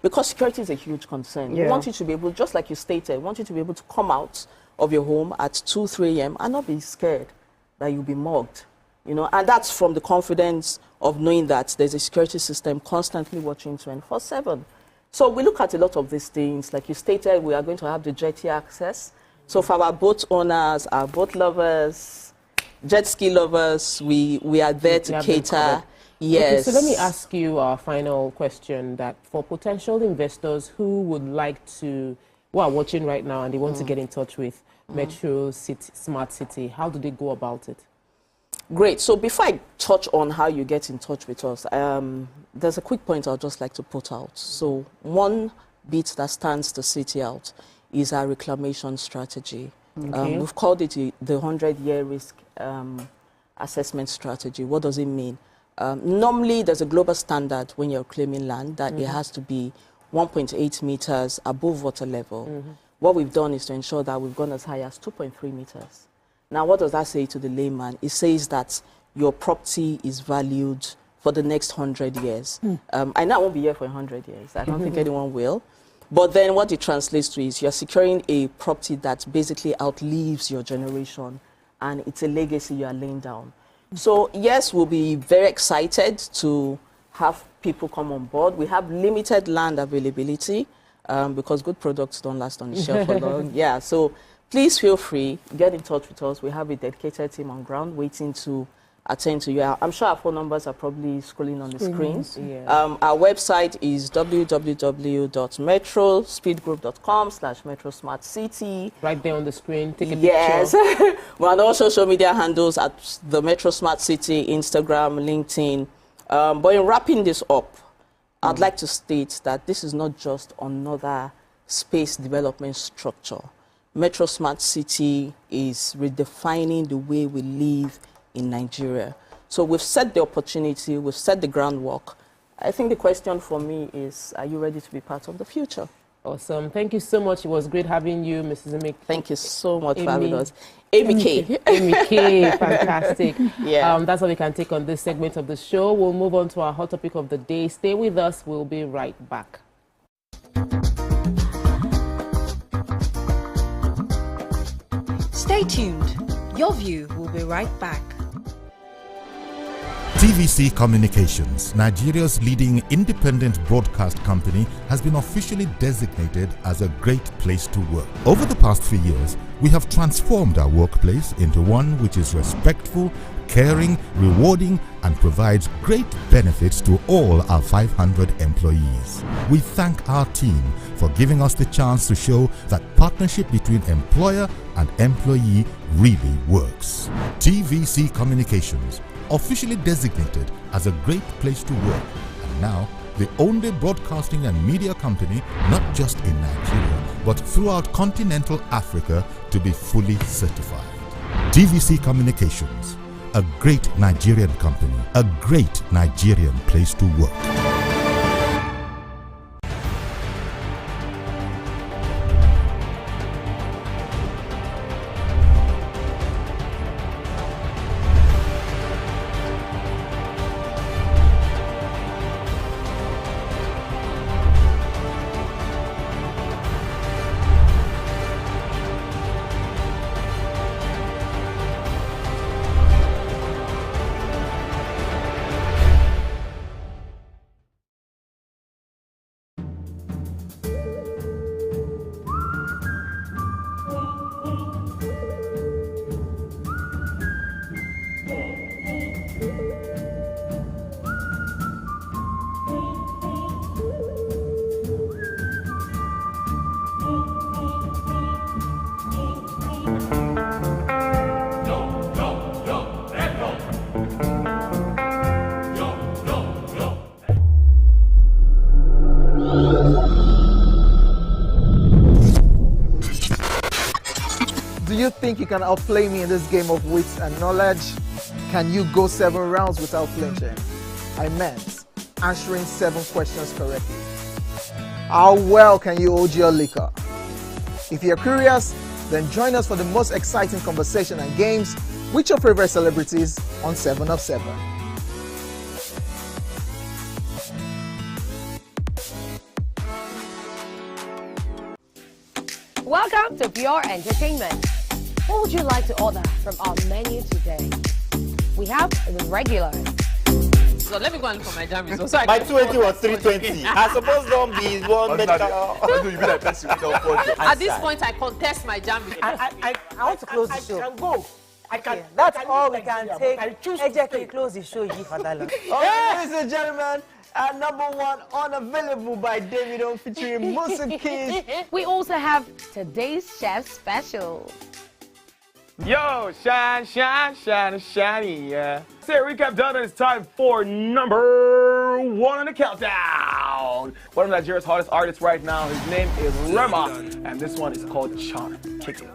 because security is a huge concern. We want you to be able, just like you stated, we want you to be able to come out of your home at 2, 3 a.m. and not be scared that you'll be mugged. You know, and that's from the confidence of knowing that there's a security system constantly watching 24/7. So we look at a lot of these things. Like you stated, we are going to have the jetty access. So for our boat owners, our boat lovers, jet ski lovers, we are there to cater. Yes. Okay, so let me ask you our final question, that for potential investors who would like to, who are watching right now and they want to get in touch with Metro City, Smart City, how do they go about it? Great. So before I touch on how you get in touch with us, there's a quick point I'd just like to put out. So one bit that stands the city out is our reclamation strategy. Okay. We've called it the 100-year risk assessment strategy. What does it mean? Normally, there's a global standard when you're claiming land that it has to be 1.8 meters above water level. What we've done is to ensure that we've gone as high as 2.3 meters. Now, what does that say to the layman? It says that your property is valued for the next 100 years. I know I won't be here for 100 years. I don't think anyone will. But then what it translates to is you're securing a property that basically outlives your generation, and it's a legacy you are laying down. So yes, we'll be very excited to have people come on board. We have limited land availability because good products don't last on the shelf for long. Yeah, so please feel free, get in touch with us. We have a dedicated team on ground waiting to attend to you. I'm sure our phone numbers are probably scrolling on the screens. Yeah. Our website is www.metrospeedgroup.com/metrosmartcity. Right there on the screen, take a Yes. picture. We're on all social media handles at the Metro Smart City, Instagram, LinkedIn. But in wrapping this up, I'd like to state that this is not just another space development structure. Metro Smart City is redefining the way we live in Nigeria. So we've set the opportunity, we've set the groundwork. I think the question for me is, are you ready to be part of the future? Awesome. Thank you so much. It was great having you, Mrs. Emik. Thank you so much for having us. Amy K. Amy K. Fantastic. Yeah. That's all we can take on this segment of the show. We'll move on to our hot topic of the day. Stay with us. We'll be right back. Stay tuned. Your view will be right back. TVC Communications, Nigeria's leading independent broadcast company, has been officially designated as a great place to work. Over the past few years, we have transformed our workplace into one which is respectful, caring, rewarding, and provides great benefits to all our 500 employees. We thank our team for giving us the chance to show that partnership between employer and employee really works. TVC Communications, officially designated as a great place to work, and now the only broadcasting and media company, not just in Nigeria, but throughout continental Africa, to be fully certified. TVC Communications, a great Nigerian company, a great Nigerian place to work. Do you think you can outplay me in this game of wits and knowledge? Can you go 7 rounds without flinching? I meant answering 7 questions correctly. How well can you hold your liquor? If you're curious, then join us for the most exciting conversation and games with your favorite celebrities on 7 of 7. Welcome to Pure Entertainment. What would you like to order from our menu today? We have the regulars. result. Let me go and look for my jam result. So My 280 was 320. I suppose don't be one medical. At this point, I contest my jam result. I want to close the show. I can go. I can. That's all we can take. Ejek can close the show here for that long. Ladies and gentlemen, number one unavailable by Davido featuring Musa Keys. We also have today's chef special. Yo, shine, shine, shine, shiny, yeah. Say recap done, and it's time for number one on the countdown. One of Nigeria's hottest artists right now, his name is Rema, and this one is called Charm. Kick it.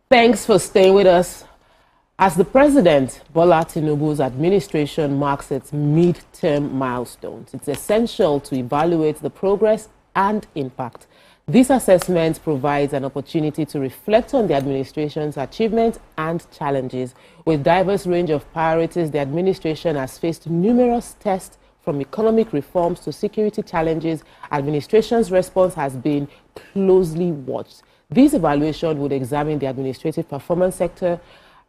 Thanks for staying with us. As the President, Bola Tinubu's administration marks its mid-term milestones, it's essential to evaluate the progress and impact. This assessment provides an opportunity to reflect on the administration's achievements and challenges. With diverse range of priorities, the administration has faced numerous tests from economic reforms to security challenges. Administration's response has been closely watched. This evaluation would examine the administrative performance sector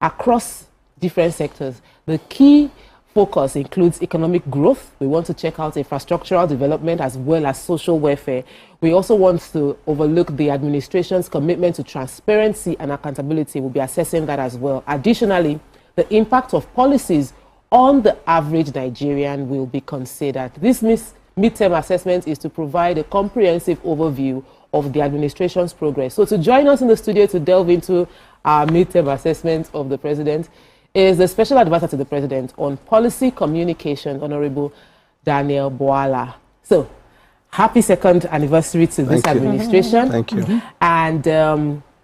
across different sectors. The key focus includes economic growth. We want to check out infrastructural development as well as social welfare. We also want to overlook the administration's commitment to transparency and accountability. We'll be assessing that as well. Additionally, the impact of policies on the average Nigerian will be considered. This midterm assessment is to provide a comprehensive overview of the administration's progress. So to join us in the studio to delve into our midterm assessment of the President is the Special Advisor to the President on Policy Communication, Honorable Daniel Bola. So, happy second anniversary to this administration. Thank you. And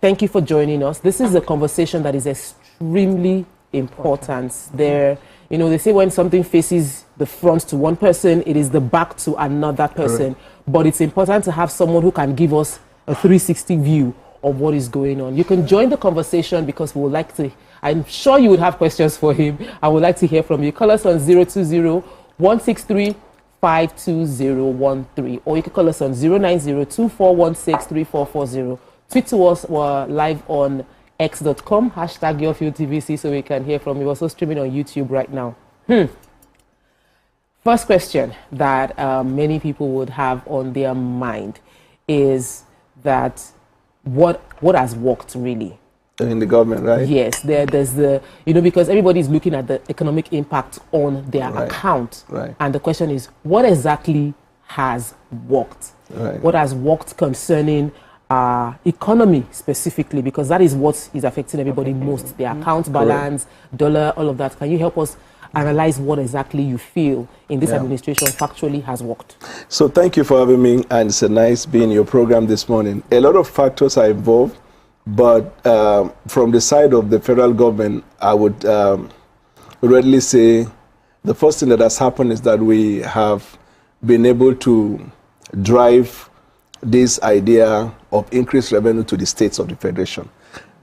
thank you for joining us. This is a conversation that is extremely important. There, you know, they say when something faces the front to one person, it is the back to another person. Correct. But it's important to have someone who can give us a 360 view of what is going on. You can join the conversation because we would like to, I'm sure you would have questions for him. I would like to hear from you. Call us on 020-163-52013, or you can call us on 090-2416-3440. Tweet to us live on x.com, #YourFieldTVC, so we can hear from you. We're also streaming on YouTube right now. First question that many people would have on their mind is that what has worked really? In the government, right? Yes, there's the, you know, because everybody's looking at the economic impact on their account. Right. And the question is, what exactly has worked? Right. What has worked concerning economy specifically, because that is what is affecting everybody most, their account balance, dollar, all of that. Can you help us analyze what exactly you feel in this administration factually has worked? So thank you for having me, and it's a nice being in your program this morning. A lot of factors are involved, but from the side of the federal government, I would readily say the first thing that has happened is that we have been able to drive this idea of increased revenue to the states of the federation,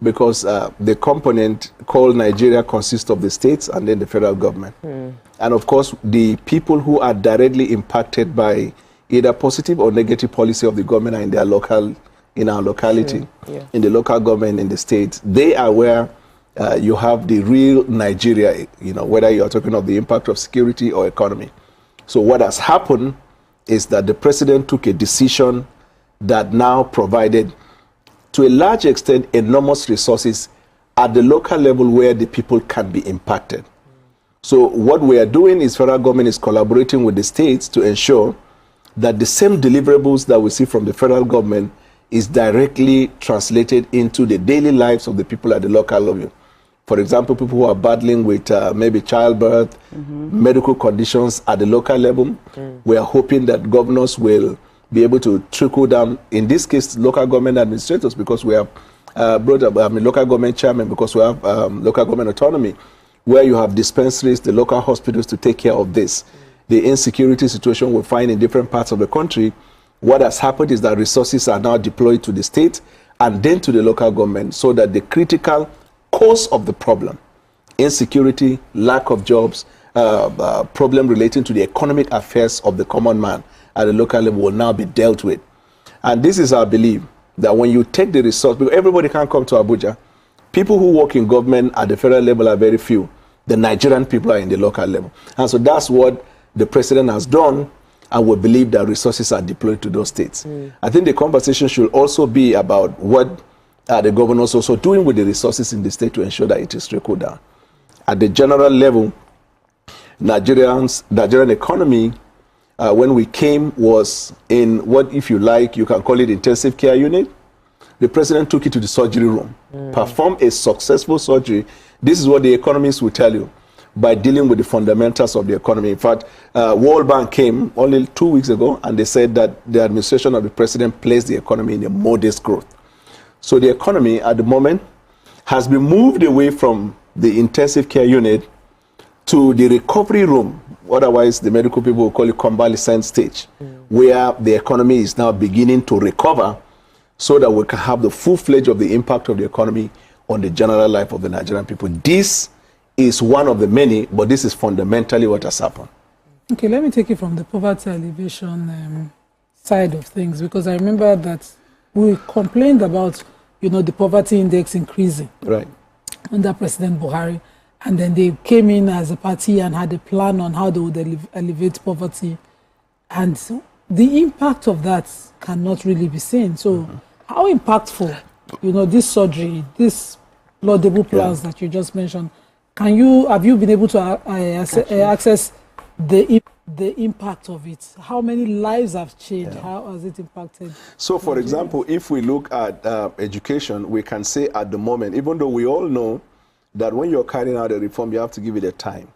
because the component called Nigeria consists of the states and then the federal government. And of course, the people who are directly impacted by either positive or negative policy of the government are in their local, in our locality, in the local government, in the states. They are where you have the real Nigeria, you know, whether you are talking of the impact of security or economy. So what has happened is that the president took a decision that now provided, to a large extent, enormous resources at the local level where the people can be impacted. So what we are doing is federal government is collaborating with the states to ensure that the same deliverables that we see from the federal government is directly translated into the daily lives of the people at the local level. For example, people who are battling with maybe childbirth, medical conditions at the local level. We are hoping that governors will be able to trickle down, in this case, local government administrators, because we have brought up local government chairman, because we have local government autonomy. where you have dispensaries, the local hospitals to take care of this. The insecurity situation we find in different parts of the country, what has happened is that resources are now deployed to the state and then to the local government so that the critical cause of the problem, insecurity, lack of jobs, problem relating to the economic affairs of the common man at the local level will now be dealt with. And this is our belief, that when you take the resource, because everybody can't come to Abuja, people who work in government at the federal level are very few. The Nigerian people are in the local level. And so that's what the president has done, and we believe that resources are deployed to those states. I think the conversation should also be about what are the governors also doing with the resources in the state to ensure that it is trickled down. At the general level, Nigerian economy, when we came, was in what, if you like, you can call it intensive care unit. The president took it to the surgery room, performed a successful surgery. This is what the economists will tell you by dealing with the fundamentals of the economy. In fact, World Bank came only 2 weeks ago, and they said that the administration of the president placed the economy in a modest growth. So the economy at the moment has been moved away from the intensive care unit to the recovery room, otherwise the medical people will call it convalescent stage, where the economy is now beginning to recover so that we can have the full-fledged of the impact of the economy on the general life of the Nigerian people. This is one of the many, but this is fundamentally what has happened. Okay, let me take it from the poverty alleviation side of things, because I remember that we complained about, the poverty index increasing under President Buhari, and then they came in as a party and had a plan on how they would alleviate poverty, and the impact of that cannot really be seen. So how impactful, this surgery, these laudable plans that you just mentioned, have you been able to access the impact of it? How many lives have changed? How has it impacted? So, for example, if we look at education, we can say at the moment, even though we all know that when you're carrying out a reform, you have to give it a time.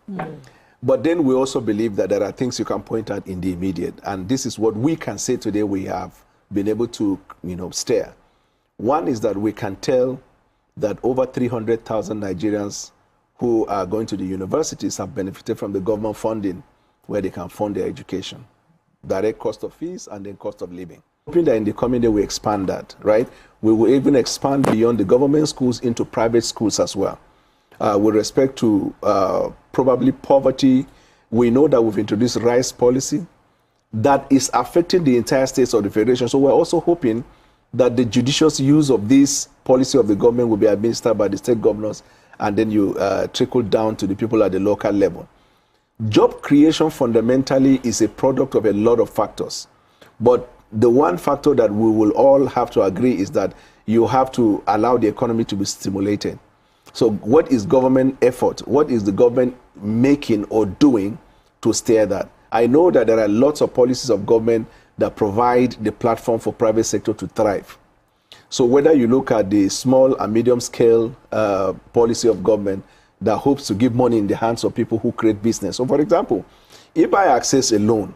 But then we also believe that there are things you can point at in the immediate. And this is what we can say today we have been able to, steer. One is that we can tell that over 300,000 Nigerians who are going to the universities have benefited from the government funding where they can fund their education. Direct cost of fees and then cost of living. Hoping that in the coming day we expand that, right? We will even expand beyond the government schools into private schools as well. With respect to probably poverty, we know that we've introduced rice policy that is affecting the entire states of the federation. So we're also hoping that the judicious use of this policy of the government will be administered by the state governors, and then you trickle down to the people at the local level. Job creation fundamentally is a product of a lot of factors. But the one factor that we will all have to agree is that you have to allow the economy to be stimulated. So what is government effort? What is the government making or doing to steer that? I know that there are lots of policies of government that provide the platform for private sector to thrive. So whether you look at the small and medium scale policy of government that hopes to give money in the hands of people who create business. So for example, if I access a loan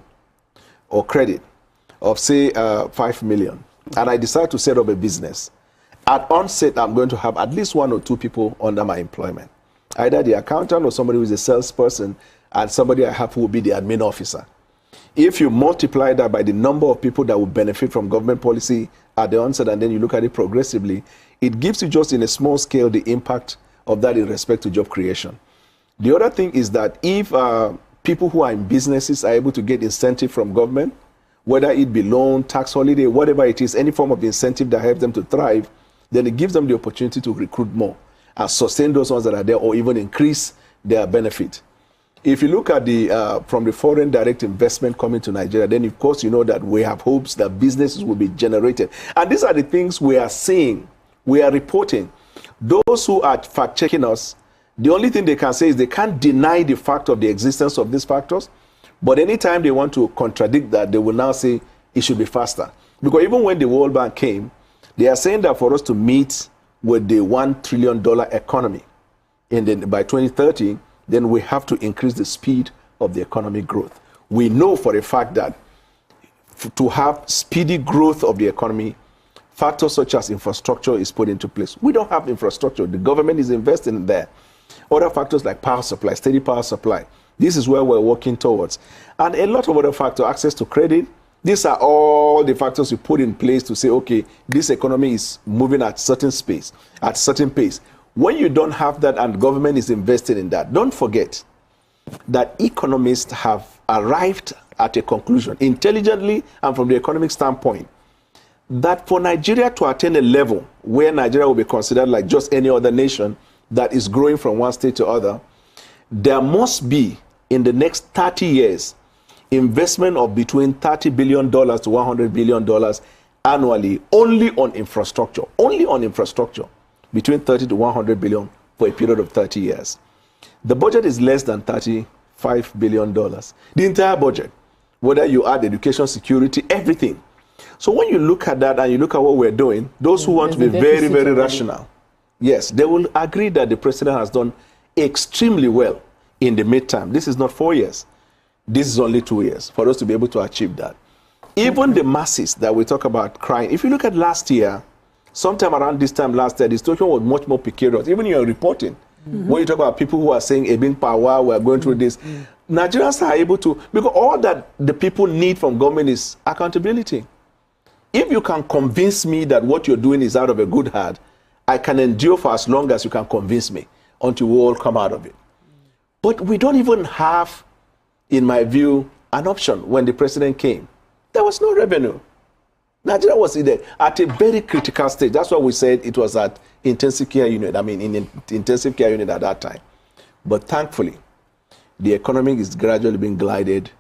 or credit of say 5 million and I decide to set up a business, at onset I'm going to have at least 1 or 2 people under my employment. Either the accountant or somebody who is a salesperson, and somebody I have who will be the admin officer. If you multiply that by the number of people that will benefit from government policy at the onset, and then you look at it progressively, it gives you just in a small scale the impact of that in respect to job creation. The other thing is that if people who are in businesses are able to get incentive from government, whether it be loan, tax holiday, whatever it is, any form of incentive that helps them to thrive, then it gives them the opportunity to recruit more and sustain those ones that are there, or even increase their benefit. If you look at the from the foreign direct investment coming to Nigeria, then of course you know that we have hopes that businesses will be generated. And these are the things we are seeing, we are reporting. Those who are fact-checking us, the only thing they can say is they can't deny the fact of the existence of these factors, but anytime they want to contradict that, they will now say it should be faster. Because even when the World Bank came, they are saying that for us to meet with the $1 trillion economy by 2030, then we have to increase the speed of the economic growth. We know for a fact that to have speedy growth of the economy, factors such as infrastructure is put into place. We don't have infrastructure. The government is investing there. Other factors like power supply, steady power supply. This is where we're working towards. And a lot of other factors, access to credit. These are all the factors we put in place to say, okay, this economy is moving at certain pace, When you don't have that and government is investing in that, don't forget that economists have arrived at a conclusion, intelligently and from the economic standpoint, that for Nigeria to attain a level where Nigeria will be considered like just any other nation that is growing from one state to other, there must be, in the next 30 years, investment of between $30 billion to $100 billion annually only on infrastructure, between 30 to 100 billion for a period of 30 years. The budget is less than $35 billion. The entire budget, whether you add education, security, everything. So when you look at that and you look at what we're doing, those who want to be very, very rational, yes, they will agree that the president has done extremely well in the midterm. This is not 4 years. This is only 2 years for us to be able to achieve that. Even the masses that we talk about crying, if you look at last year, sometime around this time last year, the situation was much more precarious. Even in your reporting, when you talk about people who are saying, Ebin Power, we're going through this, Nigerians are able to, because all that the people need from government is accountability. If you can convince me that what you're doing is out of a good heart, I can endure for as long as you can convince me until we all come out of it. But we don't even have, in my view, an option. When the president came, there was no revenue. Nigeria was at a very critical stage. That's why we said it was at intensive care unit. In intensive care unit at that time. But thankfully, the economy is gradually being glided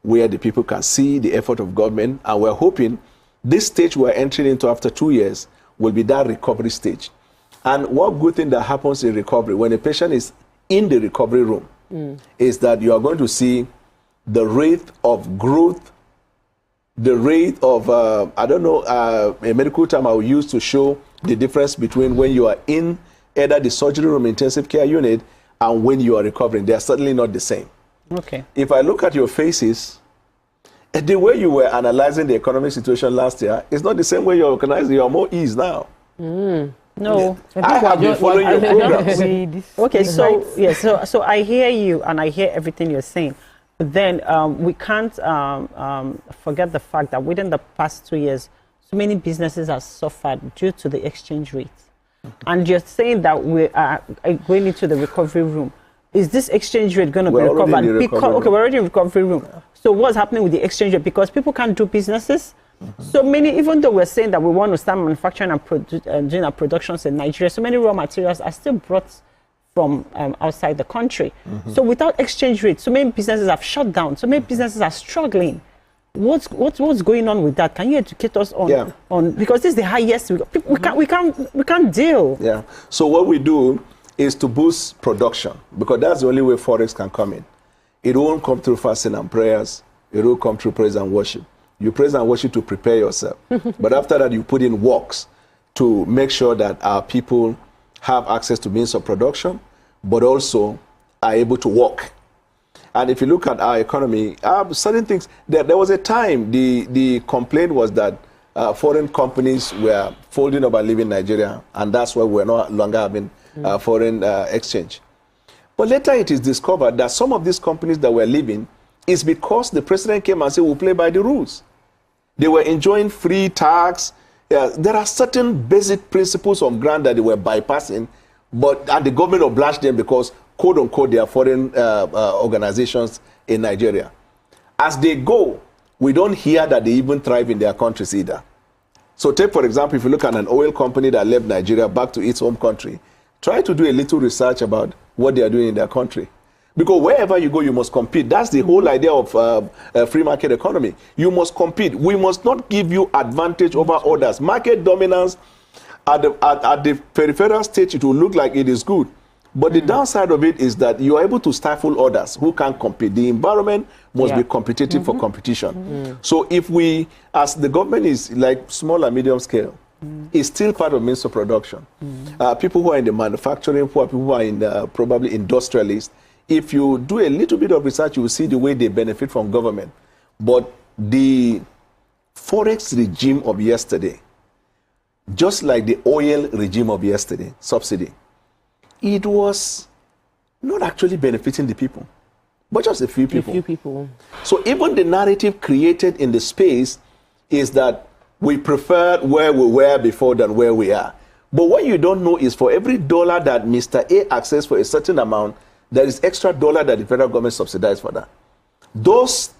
where the people can see the effort of government. And we're hoping this stage we're entering into after 2 years will be that recovery stage. And one good thing that happens in recovery, when a patient is in the recovery room, is that you are going to see the rate of growth, the rate of, a medical term I will use to show the difference between when you are in either the surgery room, intensive care unit, and when you are recovering. They are certainly not the same. Okay. If I look at your faces, the way you were analyzing the economic situation last year is not the same way you're organizing. You are more ease now. No, I have been following your programs. Okay, so I hear you and I hear everything you're saying. But then we can't forget the fact that within the past 2 years, so many businesses have suffered due to the exchange rate. And you're saying that we are going into the recovery room. Is this exchange rate going to be recovered? Okay, we're already in recovery room. So what's happening with the exchange rate? Because people can't do businesses. So many, even though we're saying that we want to start manufacturing and doing our productions in Nigeria, so many raw materials are still brought from outside the country. So without exchange rate, so many businesses have shut down. So many businesses are struggling. What's going on with that? Can you educate us on because this is the highest we can't deal. Yeah. So what we do is to boost production, because that's the only way Forex can come in. It won't come through fasting and prayers. It will come through praise and worship. You praise and worship to prepare yourself. But after that, you put in works to make sure that our people have access to means of production, but also are able to work. And if you look at our economy, certain things, there was a time the complaint was that foreign companies were folding up and leaving Nigeria, and that's why we're no longer having foreign exchange. But later it is discovered that some of these companies that were leaving is because the president came and said, we'll play by the rules. They were enjoying free tax. There are certain basic principles of grant that they were bypassing, and the government obliged them because, quote unquote, they are foreign organizations in Nigeria. As they go, we don't hear that they even thrive in their countries either. So take, for example, if you look at an oil company that left Nigeria back to its home country, try to do a little research about what they are doing in their country. Because wherever you go, you must compete. That's the whole idea of a free market economy. You must compete. We must not give you advantage over others. Market dominance at the peripheral stage, it will look like it is good. But the downside of it is that you are able to stifle others who can't compete. The environment must be competitive for competition. So if we, as the government is like small and medium scale, is still part of means of production. People who are in the manufacturing, people who are in probably industrialists, if you do a little bit of research, you will see the way they benefit from government. But the Forex regime of yesterday, just like the oil regime of yesterday, subsidy, it was not actually benefiting the people, but just a few people. A few people. So even the narrative created in the space is that we prefer where we were before than where we are. But what you don't know is for every dollar that Mr. A accesses for a certain amount, there is extra dollar that the federal government subsidizes for that. Those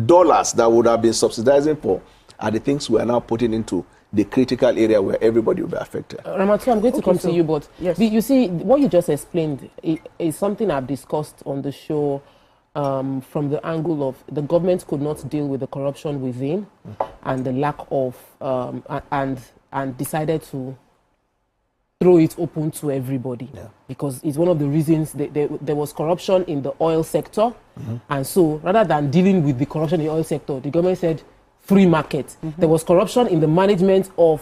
dollars that would have been subsidizing for are the things we are now putting into the critical area where everybody will be affected. Ramatu, I'm going to come to you, but yes. You see, what you just explained is something I've discussed on the show from the angle of the government could not deal with the corruption within and the lack of, and decided to throw it open to everybody, because it's one of the reasons there was corruption in the oil sector, and so rather than dealing with the corruption in the oil sector, the government said free market. There was corruption in the management of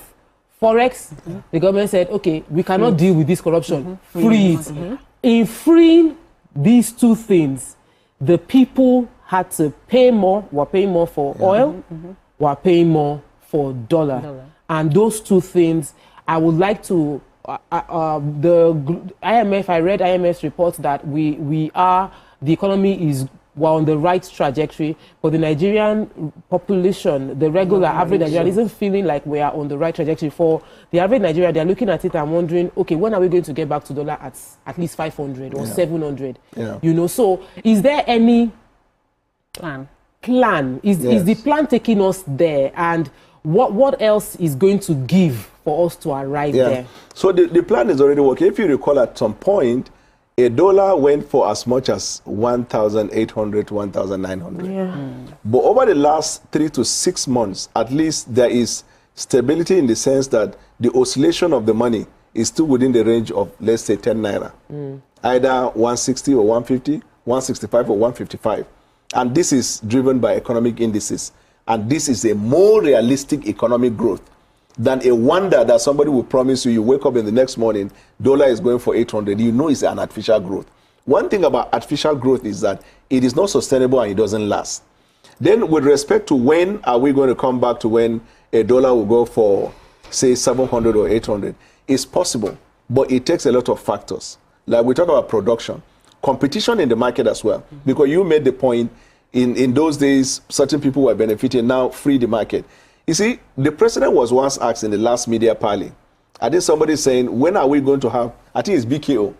forex. The government said, okay, we cannot deal with this corruption, free it. In freeing these two things, the people had to pay more, were paying more for oil, were paying more for dollar. And those two things, I would like to the IMF, I read IMF's report that the economy is on the right trajectory, but the Nigerian population, the regular average Nigerian, isn't feeling like we are on the right trajectory. For the average Nigerian, they're looking at it and wondering, okay, when are we going to get back to dollar at least 500 or 700? You know, so is there any plan? Is the plan taking us there? And what else is going to give for us to arrive there? So the plan is already working. If you recall, at some point, a dollar went for as much as 1,800 to 1,900. But over the last 3 to 6 months, at least there is stability in the sense that the oscillation of the money is still within the range of, let's say, 10 naira. Either 160 or 150, 165 or 155. And this is driven by economic indices. And this is a more realistic economic growth than a wonder that somebody will promise you, you wake up in the next morning, dollar is going for 800. You know it's an artificial growth. One thing about artificial growth is that it is not sustainable and it doesn't last. Then with respect to when are we going to come back to when a dollar will go for, say, 700 or 800, it's possible, but it takes a lot of factors. Like we talk about production, competition in the market as well, because you made the point, in those days, certain people were benefiting, now free the market. You see, the president was once asked in the last media parley, I think somebody saying, when are we going to have, I think it's BKO,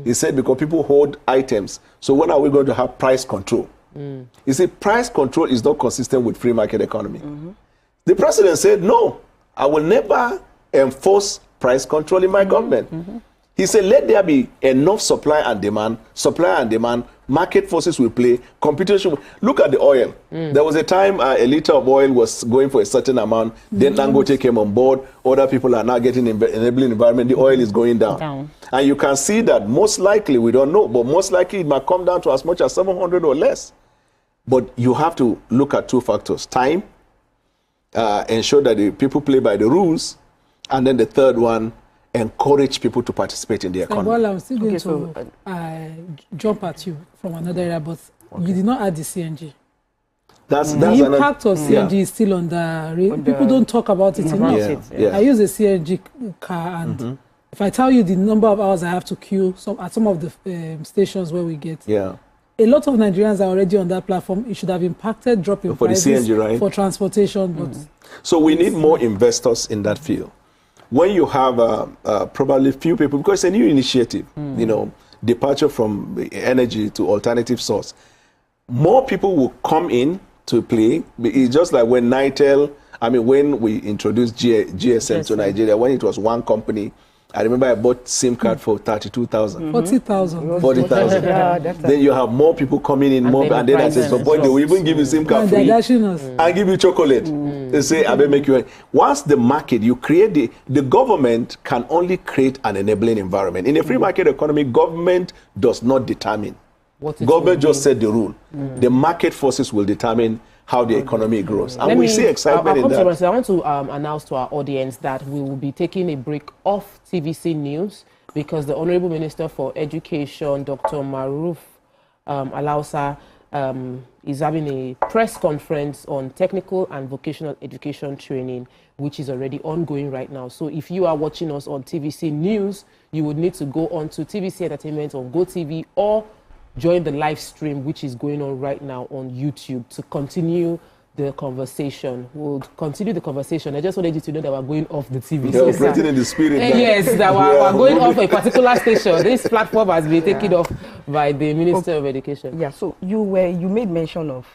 he said, because people hold items, so when are we going to have price control? You see, price control is not consistent with free market economy. The president said, no, I will never enforce price control in my government. He said, let there be enough supply and demand, market forces will play, competition. Look at the oil. There was a time a liter of oil was going for a certain amount, then Dangote came on board, other people are now getting enabling environment, the oil is going down. And you can see that most likely, we don't know, but most likely it might come down to as much as 700 or less. But you have to look at two factors, time, ensure that the people play by the rules, and then the third one, encourage people to participate in the economy. Well, I'm still going to jump at you from another area, but you did not add the CNG. That's the impact of CNG is still on the people don't talk about it enough. I use a CNG car, and if I tell you the number of hours I have to queue at some of the stations where we get, a lot of Nigerians are already on that platform. It should have impacted dropping prices for transportation. But so we need more investors in that field. When you have probably few people, because it's a new initiative, you know, departure from energy to alternative source, more people will come in to play. It's just like when Nitel, when we introduced GSM to Nigeria, when it was one company, I remember I bought SIM card for 32,000. 40,000. 40,000. Then you have more people coming in, and then at some point they will even give you SIM card free and give you chocolate. They say, I will make you. Once the market, you create the government can only create an enabling environment. In a free market economy, government does not determine. Government just set the rule. The market forces will determine how the economy grows. And we see excitement in that. I want to announce to our audience that we will be taking a break off TVC News because the Honorable Minister for Education, Dr. Maruf Alausa, is having a press conference on technical and vocational education training, which is already ongoing right now. So if you are watching us on TVC News, you would need to go on to TVC Entertainment on GOTV or join the live stream, which is going on right now on YouTube, to continue the conversation. We'll continue the conversation. I just wanted you to know that we're going off the TV. You're operating in the spirit. Yes, that we're going off a particular station. This platform has been taken off by the Minister of Education. Yeah, so you made mention of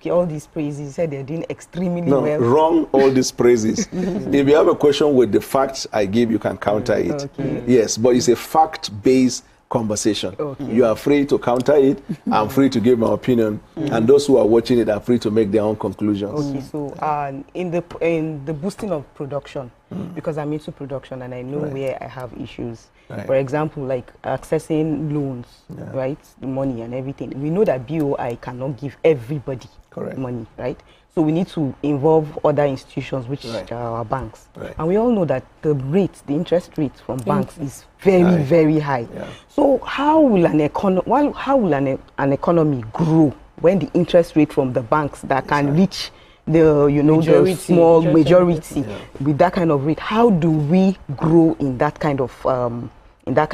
all these praises. You said they're doing extremely well. Wrong, all these praises. If you have a question with the facts I give, you can counter it. Okay. Yes, but it's a fact-based conversation. Okay. You are free to counter it. I'm free to give my opinion, and those who are watching it are free to make their own conclusions. Okay, so in the boosting of production, because I'm into production and I know where I have issues. Right. For example, like accessing loans, right, the money and everything. We know that BOI cannot give everybody money, right? So we need to involve other institutions, which are our banks. Right. And we all know that the interest rate from banks is very, very high. Yeah. So how will an economy grow when the interest rate from the banks that can reach the the small majority with that kind of rate? How do we grow in that kind of with that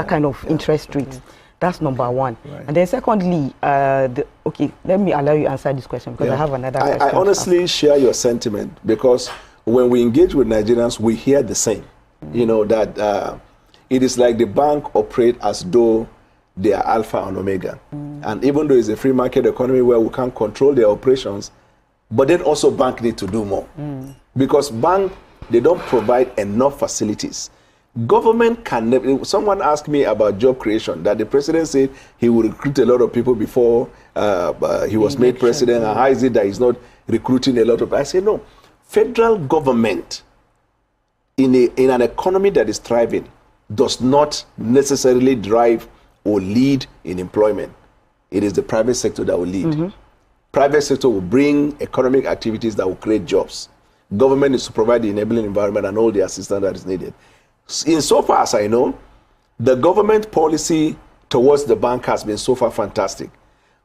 kind of interest rate? That's number one. Right. And then secondly, let me allow you to answer this question because I have another question. I honestly share your sentiment, because when we engage with Nigerians, we hear the same. You know, that it is like the bank operate as though they are alpha and omega. And even though it's a free market economy where we can't control their operations, but then also bank need to do more. Because bank, they don't provide enough facilities. Government can never. Someone asked me about job creation, that the president said he would recruit a lot of people before he was made president. And how is it that he's not recruiting a lot of people? I say no. Federal government in an economy that is thriving does not necessarily drive or lead in employment. It is the private sector that will lead. Private sector will bring economic activities that will create jobs. Government is to provide the enabling environment and all the assistance that is needed. In so far as I know, the government policy towards the bank has been so far fantastic.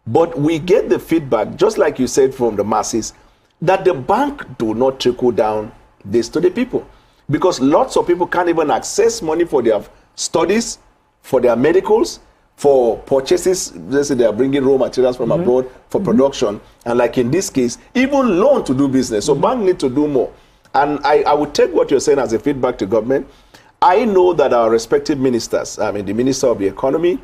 But we get the feedback, just like you said, from the masses, that the bank do not trickle down this to the people. Because lots of people can't even access money for their studies, for their medicals, for purchases. Let's say they are bringing raw materials from abroad for production. And like in this case, even loan to do business. So bank need to do more. And I would take what you're saying as a feedback to government. I know that our respective ministers, I mean, the Minister of the Economy,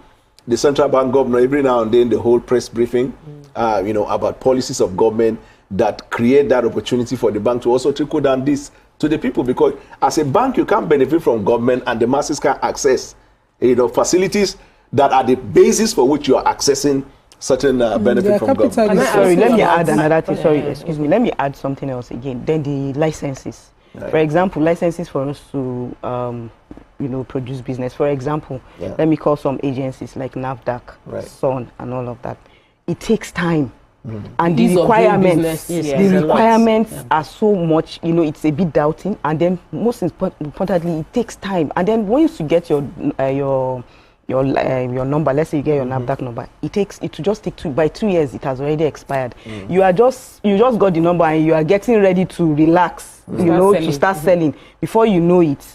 the Central Bank Governor, every now and then the whole press briefing, about policies of government that create that opportunity for the bank to also trickle down this to the people. Because as a bank, you can't benefit from government and the masses can't access, facilities that are the basis for which you are accessing certain benefit from government. Sorry, let me add another thing. Sorry, excuse me. Let me add something else again. Then the licenses. Right. For example, licenses for us to, produce business. For example, let me call some agencies like NAFDAC, SON, and all of that. It takes time. And the requirements are so much, it's a bit doubting. And then most importantly, it takes time. And then once you get your number, let's say you get your NAFDAC number, it will just take by 2 years, it has already expired. You just got the number and you are getting ready to relax, to start selling. Before you know it,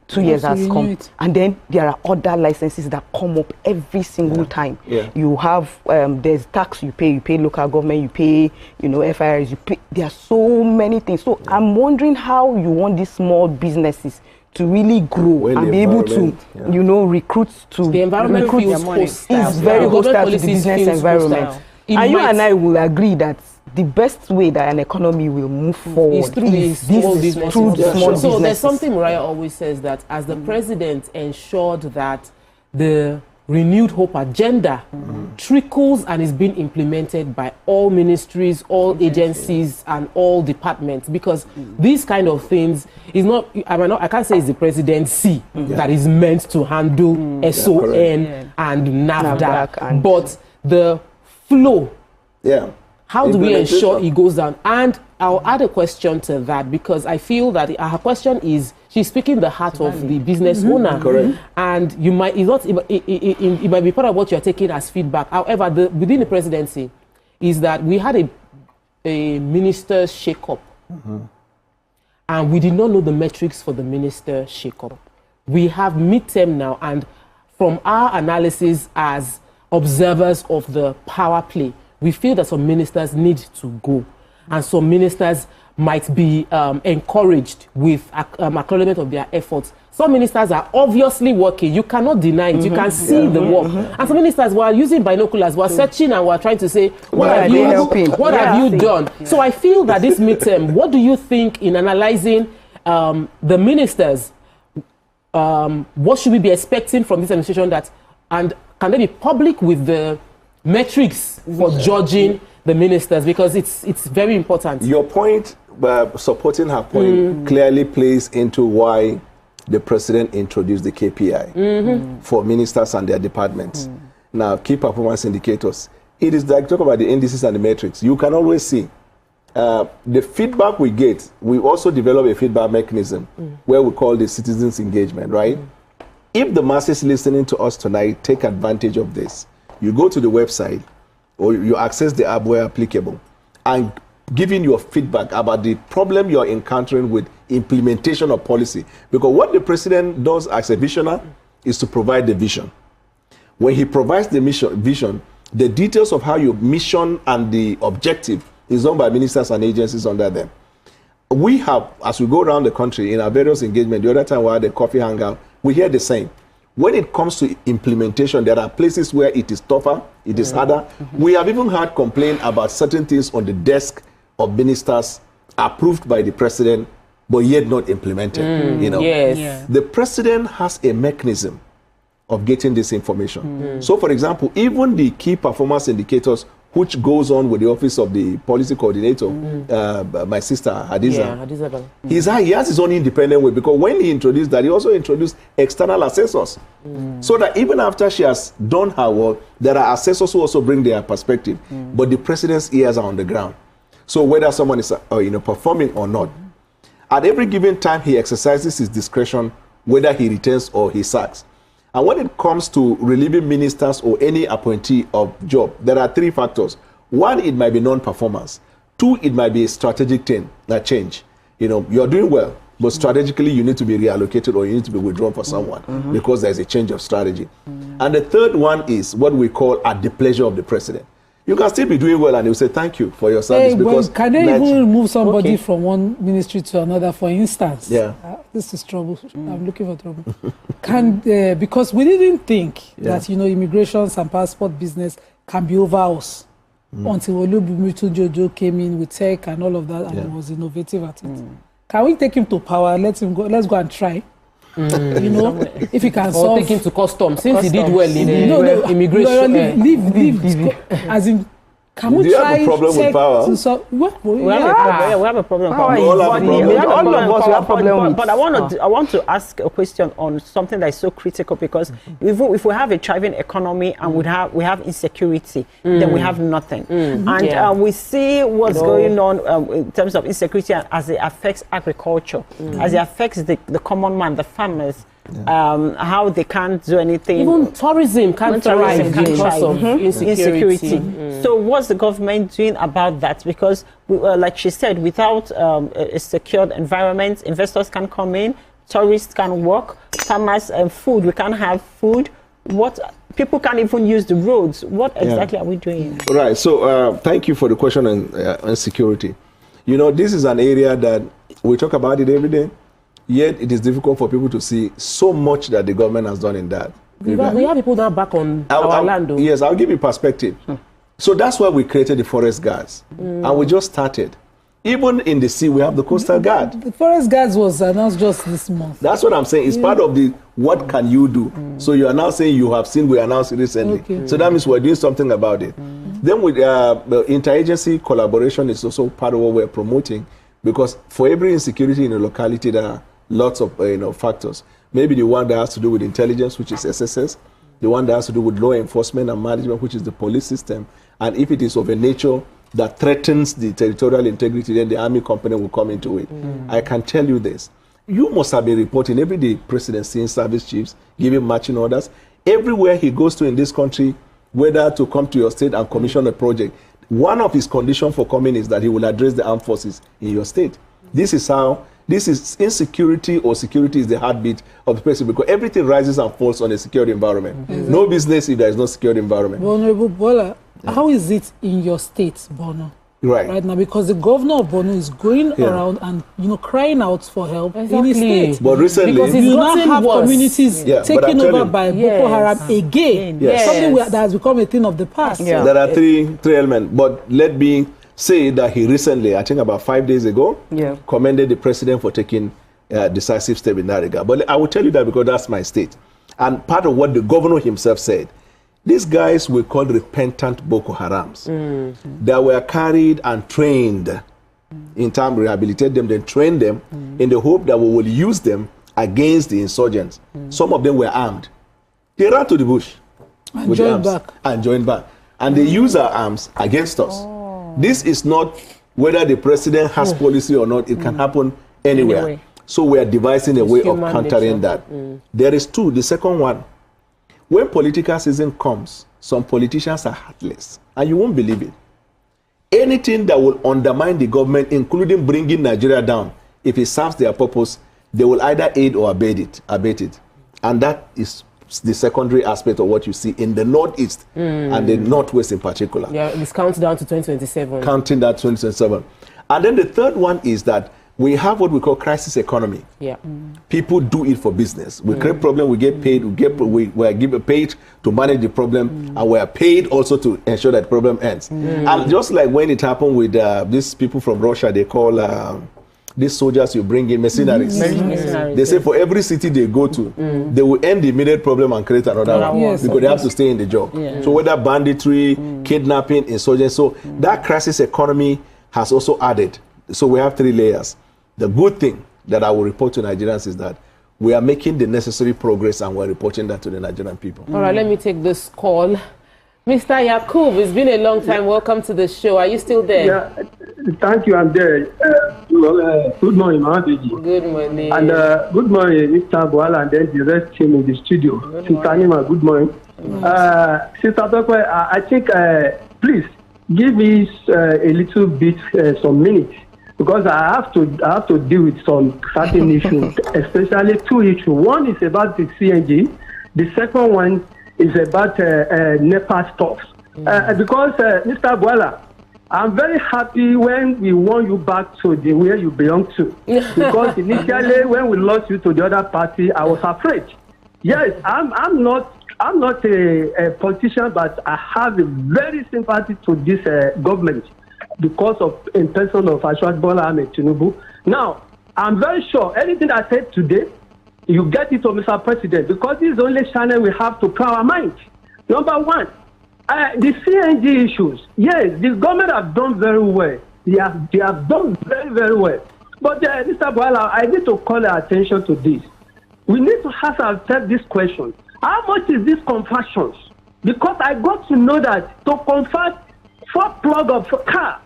2 years has come. And then there are other licenses that come up every single time. You have, there's tax you pay local government, you pay, FIRs, you pay. There are so many things. So I'm wondering how you want these small businesses to really grow and be able to, recruit to the environment is very hostile to the business environment. And you and I will agree that the best way that an economy will move forward is through the small business. So there's something Mariah always says, that as the president ensured that the renewed hope agenda trickles and is being implemented by all ministries, all agencies, and all departments, because these kind of things is not, I can't say it's the presidency that is meant to handle SON and NAFDAC, but the flow. How do we ensure it goes down? And I'll add a question to that, because I feel that her question is she's speaking the heart of the business owner. Correct. And you might, it might be part of what you're taking as feedback. However, within the presidency is that we had a minister's shake-up. And we did not know the metrics for the minister shake-up. We have midterm now, and from our analysis as observers of the power play, we feel that some ministers need to go. And some ministers might be encouraged with acknowledgement of their efforts. Some ministers are obviously working. You cannot deny it. You can see the work. And some ministers were using binoculars, were searching and were trying to say, what have you done? So I feel that this midterm, what do you think in analyzing the ministers? What should we be expecting from this administration, and can they be public with the metrics for judging the ministers, because it's very important. Your point, supporting her point, clearly plays into why the president introduced the KPI for ministers and their departments. Now, key performance indicators. It is like talk about the indices and the metrics. You can always see the feedback we get. We also develop a feedback mechanism where we call the citizens engagement, right? If the masses listening to us tonight take advantage of this, you go to the website or you access the app where applicable and giving your feedback about the problem you're encountering with implementation of policy. Because what the president does as a visionary is to provide the vision. When he provides the vision, the details of how your mission and the objective is done by ministers and agencies under them. We have, as we go around the country in our various engagements, the other time we had a coffee hangout, we hear the same. When it comes to implementation, there are places where it is tougher, it is harder. We have even heard complaint about certain things on the desk of ministers approved by the president, but yet not implemented. You know, the president has a mechanism of getting this information. So, for example, even the key performance indicators, which goes on with the office of the policy coordinator, my sister Hadiza. He has his own independent way, because when he introduced that, he also introduced external assessors. So that even after she has done her work, there are assessors who also bring their perspective. But the president's ears are on the ground. So whether someone is performing or not, at every given time he exercises his discretion, whether he returns or he sacks. And when it comes to relieving ministers or any appointee of job, there are three factors. One, it might be non-performance. Two, it might be a strategic thing, a change. You know, you're doing well, but strategically you need to be reallocated or you need to be withdrawn for someone because there's a change of strategy. And the third one is what we call at the pleasure of the president. You can still be doing well and he'll say thank you for your service. Because can they even remove somebody from one ministry to another, for instance? This is trouble. I'm looking for trouble. Because we didn't think that, immigrations and passport business can be over us until Olubumitu Jojo came in with tech and all of that, and he was innovative at it. Can we take him to power? Let's go and try. If he can solve, or take him to customs, since he did well in immigration. Leave, as in, can we try? Do you have a problem with power? We have a problem with power. All of us have a problem. But I want to ask a question on something that is so critical, because if we have a thriving economy and we have insecurity, then we have nothing. And we see what's going on in terms of insecurity as it affects agriculture, as it affects the common man, the farmers. How they can't do anything. Even tourism can't thrive because of insecurity. So what's the government doing about that? Because, like she said, without a secured environment, investors can come in, tourists can work, farmers and food, we can't have food. People can't even use the roads. What exactly are we doing? Right. So thank you for the question on security. This is an area that we talk about it every day. Yet it is difficult for people to see so much that the government has done in that. We have people now back on our land. Yes, I'll give you perspective. So that's why we created the forest guards. And we just started. Even in the sea, we have the coastal guard. The forest guards was announced just this month. That's what I'm saying. It's part of the what can you do. So you are now saying you have seen, we announced it recently. So that means we're doing something about it. Then with the interagency collaboration is also part of what we're promoting, because for every insecurity in a locality, there are lots of factors. Maybe the one that has to do with intelligence, which is SSS, the one that has to do with law enforcement and management, which is the police system. And if it is of a nature that threatens the territorial integrity, then the army company will come into it. I can tell you this. you must have been reporting every day, President seeing service chiefs, giving marching orders. Everywhere he goes to in this country, whether to come to your state and commission a project, one of his conditions for coming is that he will address the armed forces in your state. This is insecurity, or security is the heartbeat of the president, because everything rises and falls on a security environment. No business if there is no security environment. Honorable Bola, how is it in your state, Borno? Right now, because the governor of Borno is going around and crying out for help in his state. But recently, because you now have communities taken over by Boko Haram again. Something that has become a thing of the past. There are three elements. But let me say that he recently, I think about 5 days ago, commended the president for taking decisive step in that regard. But I will tell you that because that's my state. And part of what the governor himself said, these guys were called repentant Boko Harams. They were carried and trained in time, rehabilitate them, then train them in the hope that we will use them against the insurgents. Some of them were armed. They ran to the bush and joined back. And they use our arms against us. This is not whether the president has policy or not. It can happen anywhere. So we are devising a way of countering that. There is two. The second one, when political season comes, some politicians are heartless, and you won't believe it. Anything that will undermine the government, including bringing Nigeria down, if it serves their purpose, they will either aid or abate it. And that is the secondary aspect of what you see in the Northeast and the Northwest in particular. Yeah, this counts down to 2027. Counting that 2027. And then the third one is that we have what we call crisis economy. People do it for business. We create problem, we get paid, we are given paid to manage the problem, and we are paid also to ensure that the problem ends. And just like when it happened with these people from Russia, they call these soldiers you bring in mercenaries. They say for every city they go to, they will end the immediate problem and create another one because they have to stay in the job. So whether banditry, kidnapping, insurgency, so that crisis economy has also added. So we have three layers. The good thing that I will report to Nigerians is that we are making the necessary progress and we're reporting that to the Nigerian people. All right, let me take this call. Mr. Yakub, it's been a long time. Welcome to the show. Are you still there? Yeah, thank you. I'm there. Good morning, Mahadiji. Good morning. And good morning, Mr. Bola, and then the rest team in the studio. Sister Nima, good morning. Sister Tokwe, I think, please give me a little bit, some minutes. Because I have to deal with some certain issues, especially two issues. One is about the CNG. The second one is about NEPA stuff. Because Mr. Bola, I'm very happy when we won you back to the where you belong to. Because initially when we lost you to the other party, I was afraid. Yes, I'm not a politician, but I have a very sympathy to this government, because of in person of Bola and Tinubu. Now, I'm very sure anything I said today, you get it to Mr. President, because this is the only channel we have to clear our mind. Number one, the CNG issues. Yes, the government have done very well. They have done very, very well. But Mr. Bola, I need to call your attention to this. We need to ask ourselves this question. How much is this conversions? Because I got to know that to convert 4 plug of car,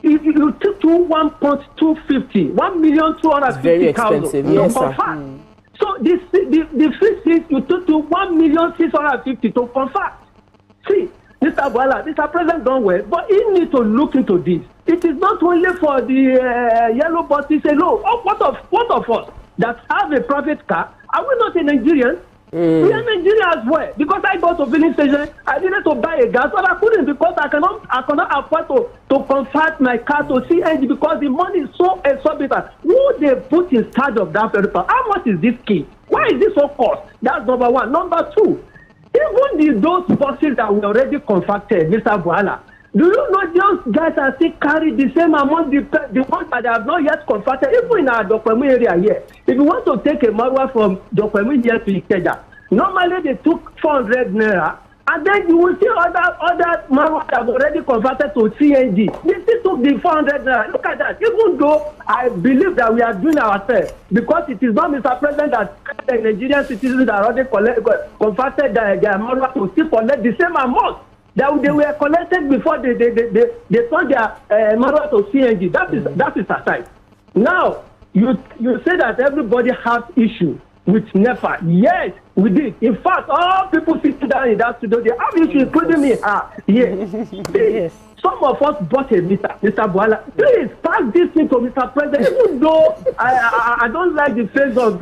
if you took to 1.250, 1,250,000. Very expensive, yes, sir. So the free seat you took to 1,650,000 to convert. See, Mr. Bola, Mr. President done well, but he needs to look into this. It is not only for the yellow buses alone. What of us that have a private car? Are we not a Nigerian? We are Nigerian as well. Because I got to filling station, I needed to buy a gas, but I couldn't because I cannot afford to convert my car to CNG because the money is so exorbitant. Who they put in charge of that paper? How much is this key? Why is this so cost? That's number one. Number two, even those buses that we already contracted, Mr. Bola, do you know those guys are still carry the same amount, the ones that they have not yet converted, even in our Dokwemu area here. If you want to take a Marwa from Dokwemu here to Ikeja, normally they took 400 naira, and then you will see other Marwa that have already converted to CNG. They still took the 400 naira. Look at that. Even though I believe that we are doing ourselves, because it is not Mr. President that the Nigerian citizens that already converted their Marwa to still collect the same amount that they were collected before they turned their Marwa to CNG. That is aside. Now, You say that everybody has issue with NEPA. Yes, we did. In fact, all people sitting down in that studio, they have issue, including me. Yes. Some of us bought a meter, Mr. Bola. Please pass this thing to Mr. President. Even though I don't like the face of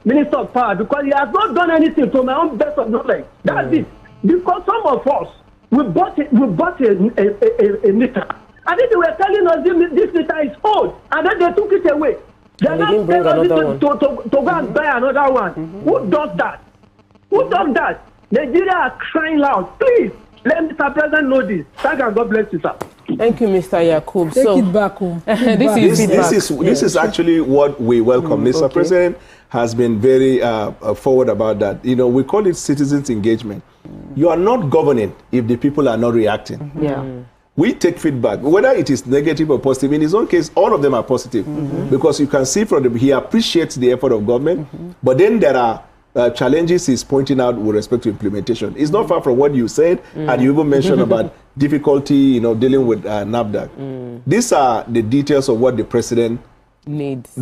Minister of Power, because he has not done anything to my own best of knowledge. That's it. Because some of us, we bought a meter. And then they were telling us this meter is old, and then they took it away. They are not telling us to go and buy another one. Who does that? Who does that? Nigeria are crying loud. Please, let Mr. President know this. Thank you and God bless you, sir. Thank you, Mr. Yakub. Take it back home. This is actually what we welcome. Mr. President has been very forward about that. You know, we call it citizens engagement. You are not governing if the people are not reacting. We take feedback, whether it is negative or positive. In his own case, all of them are positive, because you can see from he appreciates the effort of government, but then there are challenges he's pointing out with respect to implementation. It's not far from what you said, and you even mentioned about difficulty, you know, dealing with NAFDAC. These are the details of what the president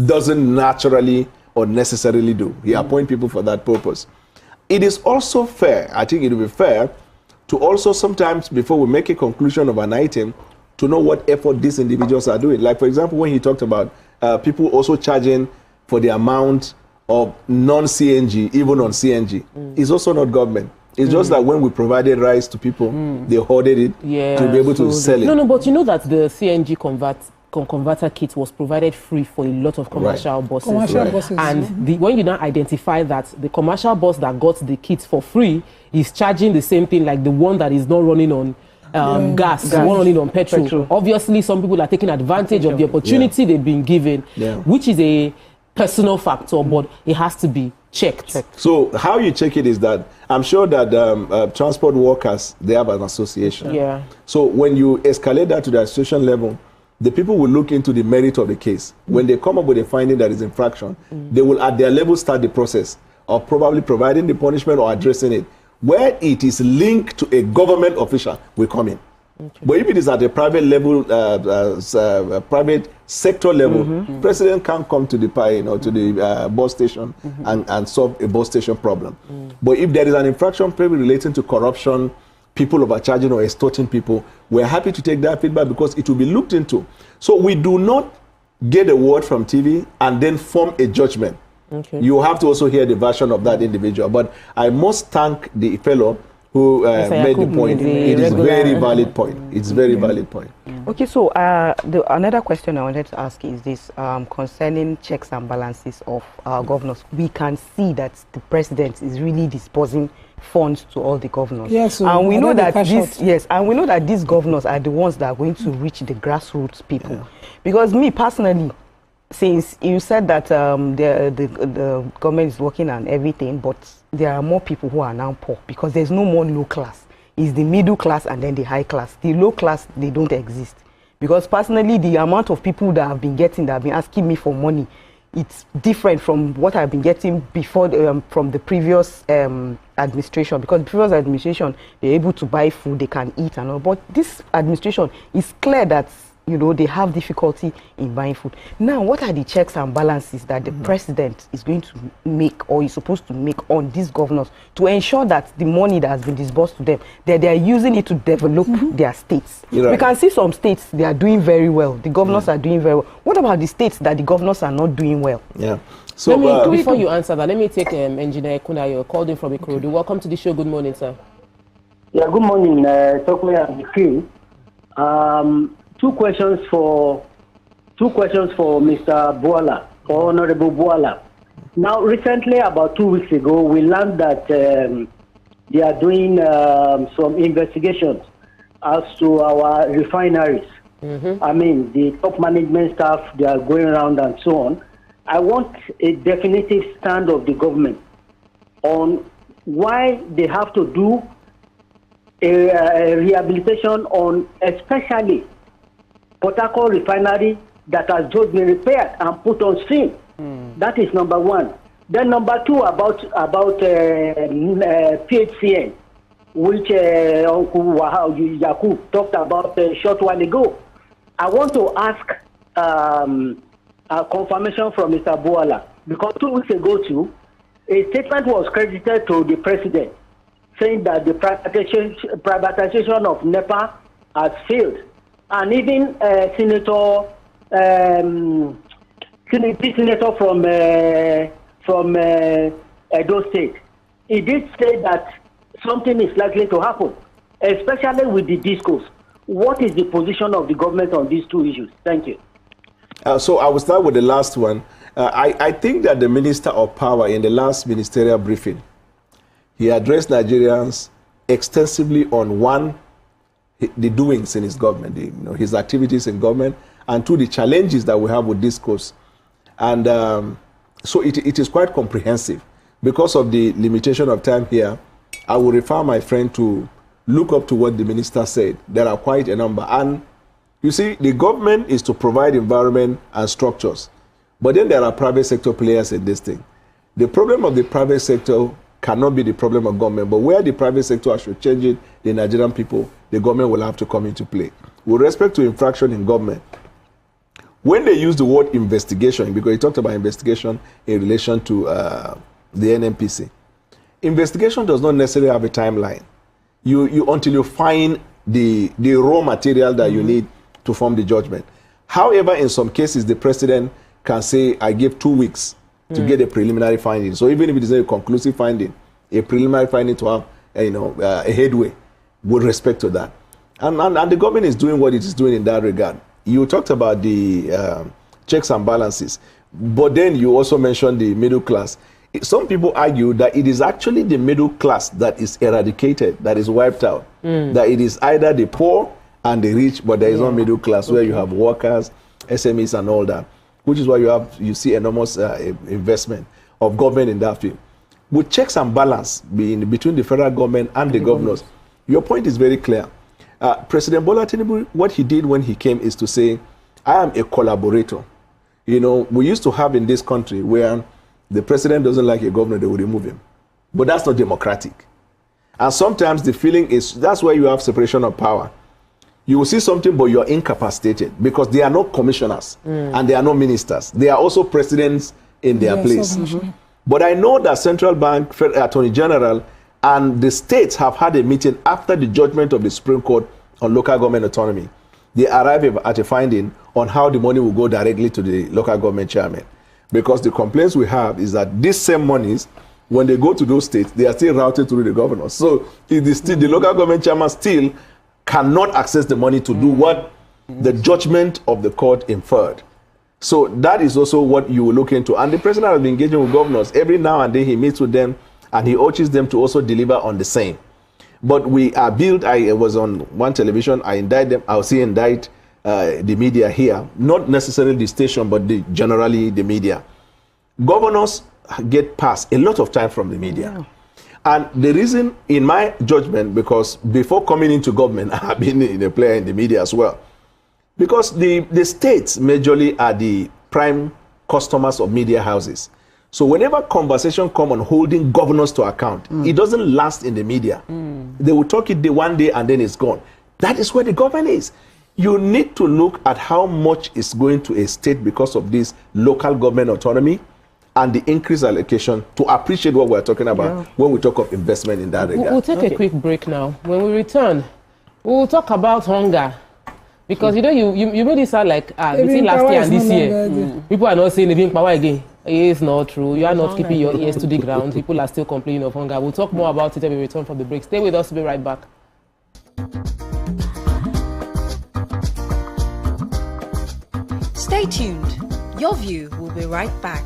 doesn't naturally or necessarily do. He appoints people for that purpose. It is also fair, I think it will be fair, to also sometimes, before we make a conclusion of an item, to know what effort these individuals are doing. Like, for example, when he talked about people also charging for the amount of non-CNG, even on CNG, it's also not government. It's just that when we provided rice to people, they hoarded it to be able to sell it. No, but you know that the CNG converter kit was provided free for a lot of commercial buses. And when you now identify that the commercial bus that got the kit for free is charging the same thing like the one that is not running on gas, the one running on petrol. Obviously, some people are taking advantage of the opportunity they've been given, which is a personal factor, but it has to be checked. So how you check it is that I'm sure that transport workers, they have an association. So when you escalate that to the association level, the people will look into the merit of the case. When they come up with a finding that is infraction, they will at their level start the process of probably providing the punishment or addressing it. Where it is linked to a government official, we come in. But if it is at a private level, private sector level, president can't come to the to the bus station and solve a bus station problem. But if there is an infraction probably relating to corruption, people overcharging or extorting people, we're happy to take that feedback because it will be looked into. So we do not get a word from TV and then form a judgment. You have to also hear the version of that individual. But I must thank the fellow who made the point. It is a very valid point. It's a very valid point. Okay, so another question I wanted to ask is this concerning checks and balances of our governors. We can see that the president is really disbursing funds to all the governors. Yes, and we know that these governors are the ones that are going to reach the grassroots people. Because me personally, since you said that the government is working on everything, but there are more people who are now poor because there's no more low class. It's the middle class and then the high class. The low class, they don't exist. Because personally, the amount of people that have been asking me for money, it's different from what I've been getting before from the previous administration. Because the previous administration, they're able to buy food, they can eat and all. But this administration, it's clear that they have difficulty in buying food. Now, what are the checks and balances that the president is going to make or is supposed to make on these governors to ensure that the money that has been disbursed to them, that they are using it to develop their states? We can see some states, they are doing very well. The governors are doing very well. What about the states that the governors are not doing well? So before you answer that, let me take Engineer Kunayo, called in from Ikorodu. Welcome to the show. Good morning, sir. Yeah, good morning, Tokwe and the crew. Two questions for Mr. Bola, for Honorable Bola. Now, recently, about 2 weeks ago, we learned that they are doing some investigations as to our refineries. I mean, the top management staff, they are going around and so on. I want a definitive stand of the government on why they have to do a rehabilitation on, especially Port Harcourt refinery that has just been repaired and put on stream. That is number one. Then number two, about PHCN, which Uncle Yakub talked about a short while ago. I want to ask confirmation from Mr. Bola. Because 2 weeks ago, too, a statement was credited to the president saying that the privatization of NEPA has failed. And even Senator from Edo State, he did say that something is likely to happen, especially with the discourse. What is the position of the government on these two issues? Thank you. So I will start with the last one. I think that the Minister of Power in the last ministerial briefing, he addressed Nigerians extensively on the doings in his government, his activities in government, and two, the challenges that we have with discourse. And so it is quite comprehensive. Because of the limitation of time here, I will refer my friend to look up to what the minister said. There are quite a number. And you see, the government is to provide environment and structures. But then there are private sector players in this thing. The problem of the private sector cannot be the problem of government. But where the private sector should change it, the Nigerian people, the government will have to come into play. With respect to infraction in government, when they use the word investigation, because he talked about investigation in relation to the NNPC, investigation does not necessarily have a timeline. You until you find the raw material that you need to form the judgment. However, in some cases, the president can say, I give 2 weeks to get a preliminary finding. So even if it is a conclusive finding, a preliminary finding to have a headway with respect to that. And the government is doing what it is doing in that regard. You talked about the checks and balances, but then you also mentioned the middle class. Some people argue that it is actually the middle class that is eradicated, that is wiped out. That it is either the poor and the rich, but there is no middle class where you have workers, SMEs and all that, which is why you see enormous investment of government in that field. With checks and balance between the federal government and the governors, your point is very clear. President Bola Tinubu, what he did when he came is to say, I am a collaborator. We used to have in this country where the president doesn't like a governor, they will remove him. But that's not democratic. And sometimes the feeling is, that's where you have separation of power. You will see something, but you're incapacitated because they are not commissioners and they are not ministers. They are also presidents in their place. But I know that Central Bank, Attorney General, and the states have had a meeting after the judgment of the Supreme Court on local government autonomy. They arrive at a finding on how the money will go directly to the local government chairman. Because the complaints we have is that these same monies, when they go to those states, they are still routed through the governors. So the local government chairman still cannot access the money to do what the judgment of the court inferred. So that is also what you will look into. And the president has been engaging with governors. Every now and then he meets with them and he urges them to also deliver on the same. But we are built, I was on one television, I indict them, I'll see indict the media here. Not necessarily the station, but generally the media. Governors get passed a lot of time from the media. And the reason, in my judgment, because before coming into government, I have been a player in the media as well. Because the states majorly are the prime customers of media houses. So whenever conversation come on holding governors to account, it doesn't last in the media. They will talk it one day and then it's gone. That is where the government is. You need to look at how much is going to a state because of this local government autonomy and the increased allocation to appreciate what we're talking about when we talk of investment in that regard. We'll take a quick break now. When we return, we'll talk about hunger. Because you made it sound like between last year and this year, people are not saying living power again. It's not true. You are not keeping your ears to the ground. People are still complaining of hunger. We'll talk more about it when we return from the break. Stay with us. We'll be right back. Stay tuned. Your view will be right back.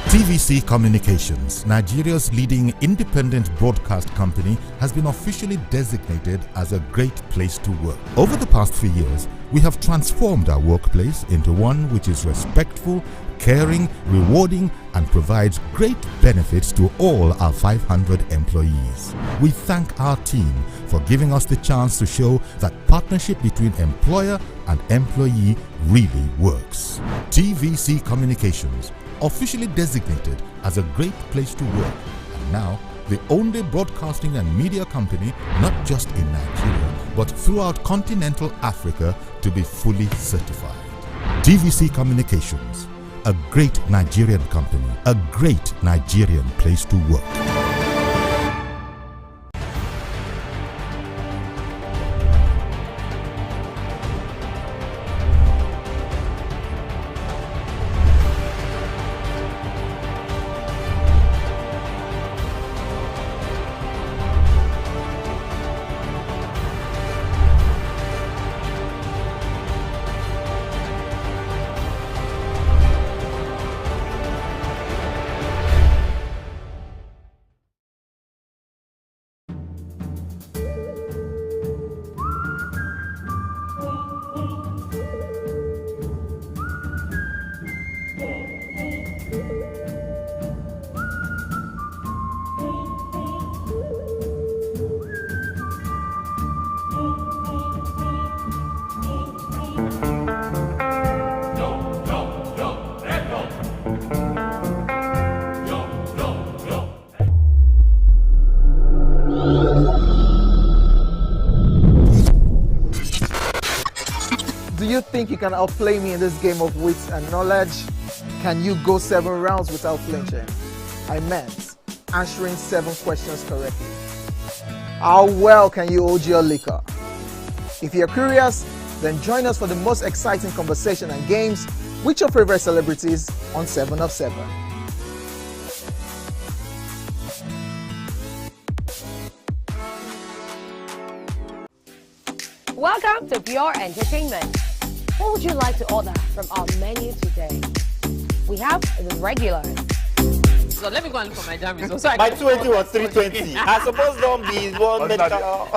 TVC Communications, Nigeria's leading independent broadcast company, has been officially designated as a great place to work. Over the past few years, we have transformed our workplace into one which is respectful, caring, rewarding, and provides great benefits to all our 500 employees. We thank our team for giving us the chance to show that partnership between employer and employee really works. TVC Communications, officially designated as a great place to work, and now the only broadcasting and media company not just in Nigeria but throughout continental Africa to be fully certified. TVC Communications, a great Nigerian company, a great Nigerian place to work. Do you think you can outplay me in this game of wits and knowledge? Can you go 7 rounds without flinching? I meant answering 7 questions correctly. How well can you hold your liquor? If you're curious, then join us for the most exciting conversation and games with your favorite celebrities on 7 of 7. Welcome to Pure Entertainment. What would you like to order from our menu today? We have the regulars. So let me go and look for my jam results. So My 280 was 320. I suppose don't be one medical.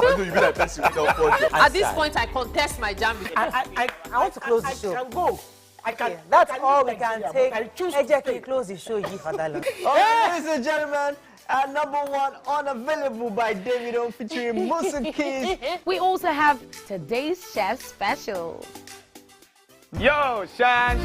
At this point, I contest my jam results. I want to close the show. I can go. I can. That's all we can take. Ejeki, close the show. Give for that long. Ladies and gentlemen, number 1 unavailable by Davido featuring Musa Keys. We also have today's chef special. Yo, shine.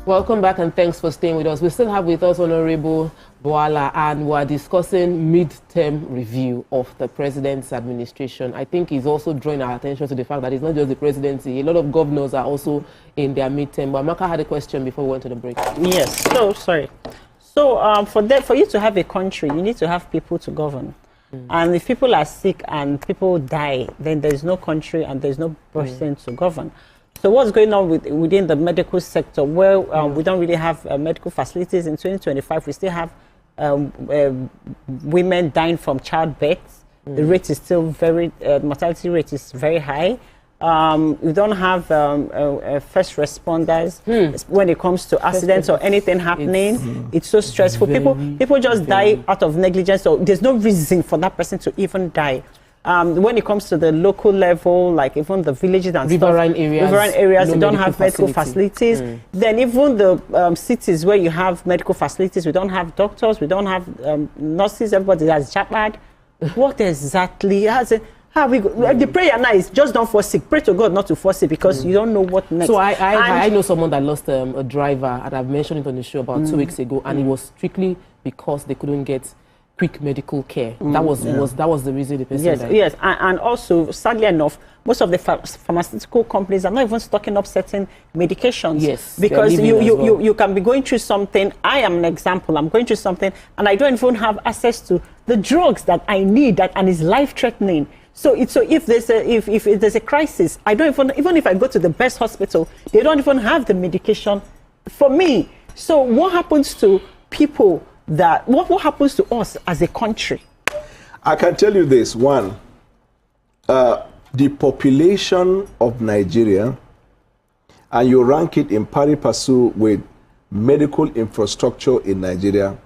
Welcome back and thanks for staying with us. We still have with us Honorable Bola, and we're discussing mid-term review of the president's administration. I think he's also drawing our attention to the fact that it's not just the presidency. A lot of governors are also in their mid-term. But Amaka had a question before we went to the break. Yes. So, sorry. So, for you to have a country, you need to have people to govern. And if people are sick and people die, then there's no country and there's no person to govern. So what's going on within the medical sector, where we don't really have medical facilities? In 2025, we still have women dying from childbirth. The rate is still mortality rate is very high. We don't have first responders when it comes to accidents or anything happening. It's so stressful. People just die out of negligence, so there's no reason for that person to even die. When it comes to the local level, like even the villages and riverine areas, we don't have medical facilities. Then even the cities where you have medical facilities, we don't have doctors, we don't have nurses, everybody has jabad. What exactly? How we go? The prayer now is just don't fall sick. Pray to God not to fall sick, because you don't know what next. So I know someone that lost a driver, and I've mentioned it on the show about 2 weeks ago, and it was strictly because they couldn't get quick medical care. That was the reason the person died. Yes, and also, sadly enough, most of the pharmaceutical companies are not even stocking up certain medications. Yes, because you can be going through something. I am an example. I'm going through something, and I don't even have access to the drugs that I need, and is life-threatening. So if there's a crisis, I don't even if I go to the best hospital, they don't even have the medication for me. So what happens to people? What happens to us as a country? I can tell you this. One, the population of Nigeria, and you rank it in pari passu with medical infrastructure in Nigeria,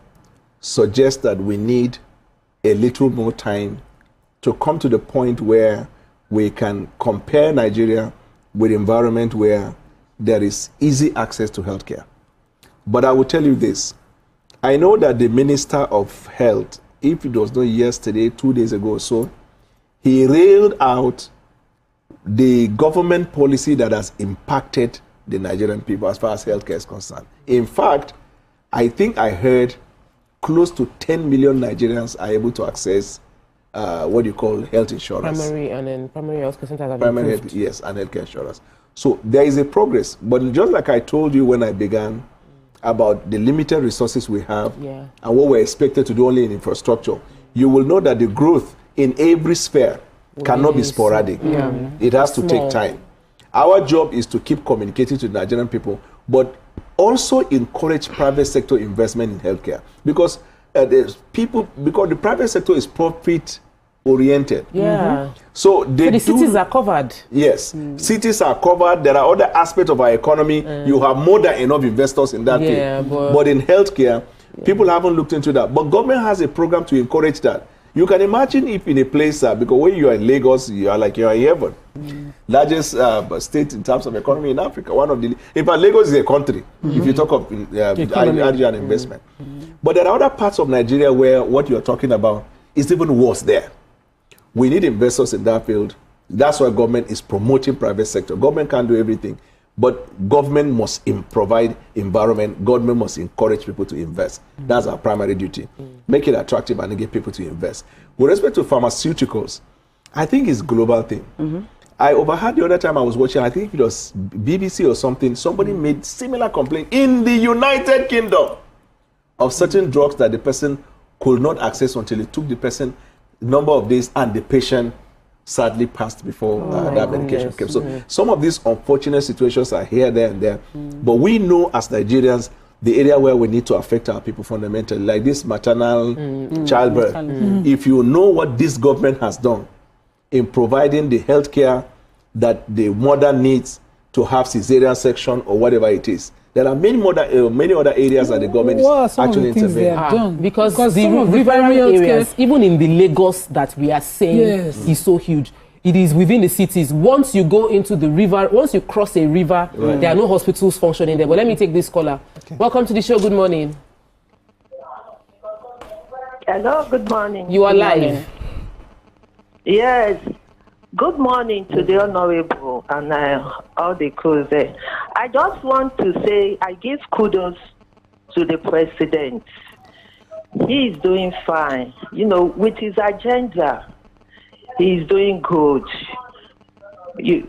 suggests that we need a little more time to come to the point where we can compare Nigeria with an environment where there is easy access to healthcare. But I will tell you this. I know that the Minister of Health, if it was not yesterday, 2 days ago or so, he railed out the government policy that has impacted the Nigerian people as far as healthcare is concerned. In fact, I think I heard close to 10 million Nigerians are able to access what you call health insurance. Primary health care centers have Primary improved. health, yes, and healthcare insurance. So there is a progress. But just like I told you when I began about the limited resources we have and what we're expected to do only in infrastructure, you will know that the growth in every sphere cannot be sporadic. It has to take time. Our job is to keep communicating to the Nigerian people, but also encourage private sector investment in healthcare, because because the private sector is profit oriented. So the cities are covered. Yes, cities are covered. There are other aspects of our economy. You have more than enough investors in that field. But in healthcare, people haven't looked into that. But government has a program to encourage that. You can imagine if in a place, because when you are in Lagos, you are like you are in heaven. Largest state in terms of economy in Africa. In fact, Lagos is a country, if you talk of energy and investment. But there are other parts of Nigeria where what you are talking about is even worse there. We need investors in that field. That's why government is promoting private sector. Government can't do everything, but government must provide environment. Government must encourage people to invest. That's our primary duty. Make it attractive and get people to invest. With respect to pharmaceuticals, I think it's a global thing. I overheard the other time I was watching, I think it was BBC or something, somebody made similar complaint in the United Kingdom of certain drugs that the person could not access until it took the person number of days and the patient sadly passed before that medication came. So some of these unfortunate situations are here, there, and there. But we know as Nigerians, the area where we need to affect our people fundamentally, like this maternal childbirth. If you know what this government has done in providing the health care that the mother needs to have cesarean section or whatever it is, there are many other areas that the government is actually intervening. Because the rural areas, even in the Lagos that we are saying is so huge, it is within the cities. Once you go into the river, once you cross a river, there are no hospitals functioning there. But let me take this caller. Welcome to the show. Good morning. Hello, good morning. You are live. Yes. Good morning to the Honorable and all the crews there. I just want to say I give kudos to the President. He is doing fine. You know, with his agenda, he is doing good. You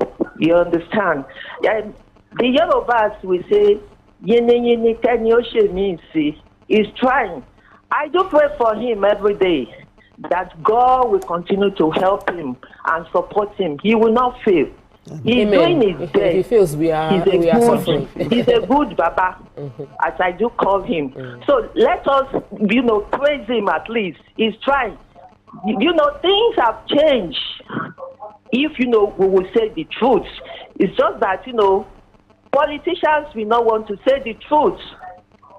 understand? The Yorubas will say, he's trying. I do pray for him every day, that God will continue to help him and support him. He will not fail. He's doing his best. If he fails, we are suffering. He's a good Baba, as I do call him. So let us, praise him at least. He's trying. Things have changed. If, we will say the truth. It's just that, politicians will not want to say the truth.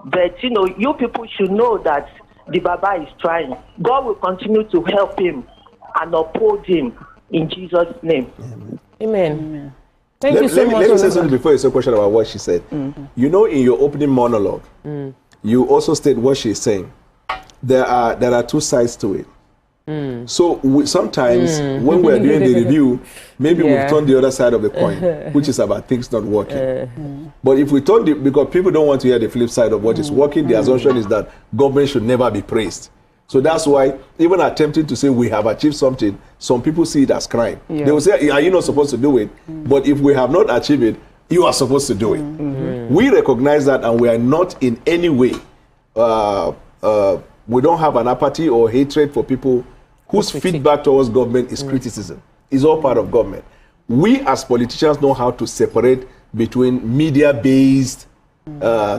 But, you people should know that the Baba is trying. God will continue to help him and uphold him in Jesus' name. Amen. Thank you so much. Let me say something before you say a question about what she said. In your opening monologue, you also state what she's saying. There are two sides to it. So sometimes when we're doing the review, maybe we've turned the other side of the coin, which is about things not working. But if we turn because people don't want to hear the flip side of what is working, the assumption is that government should never be praised. So that's why even attempting to say we have achieved something, some people see it as crime. They will say, are you not supposed to do it? But if we have not achieved it, you are supposed to do it. We recognize that, and we are not in any way, we don't have an apathy or hatred for people whose feedback towards government is criticism. It's all part of government. We as politicians know how to separate between media-based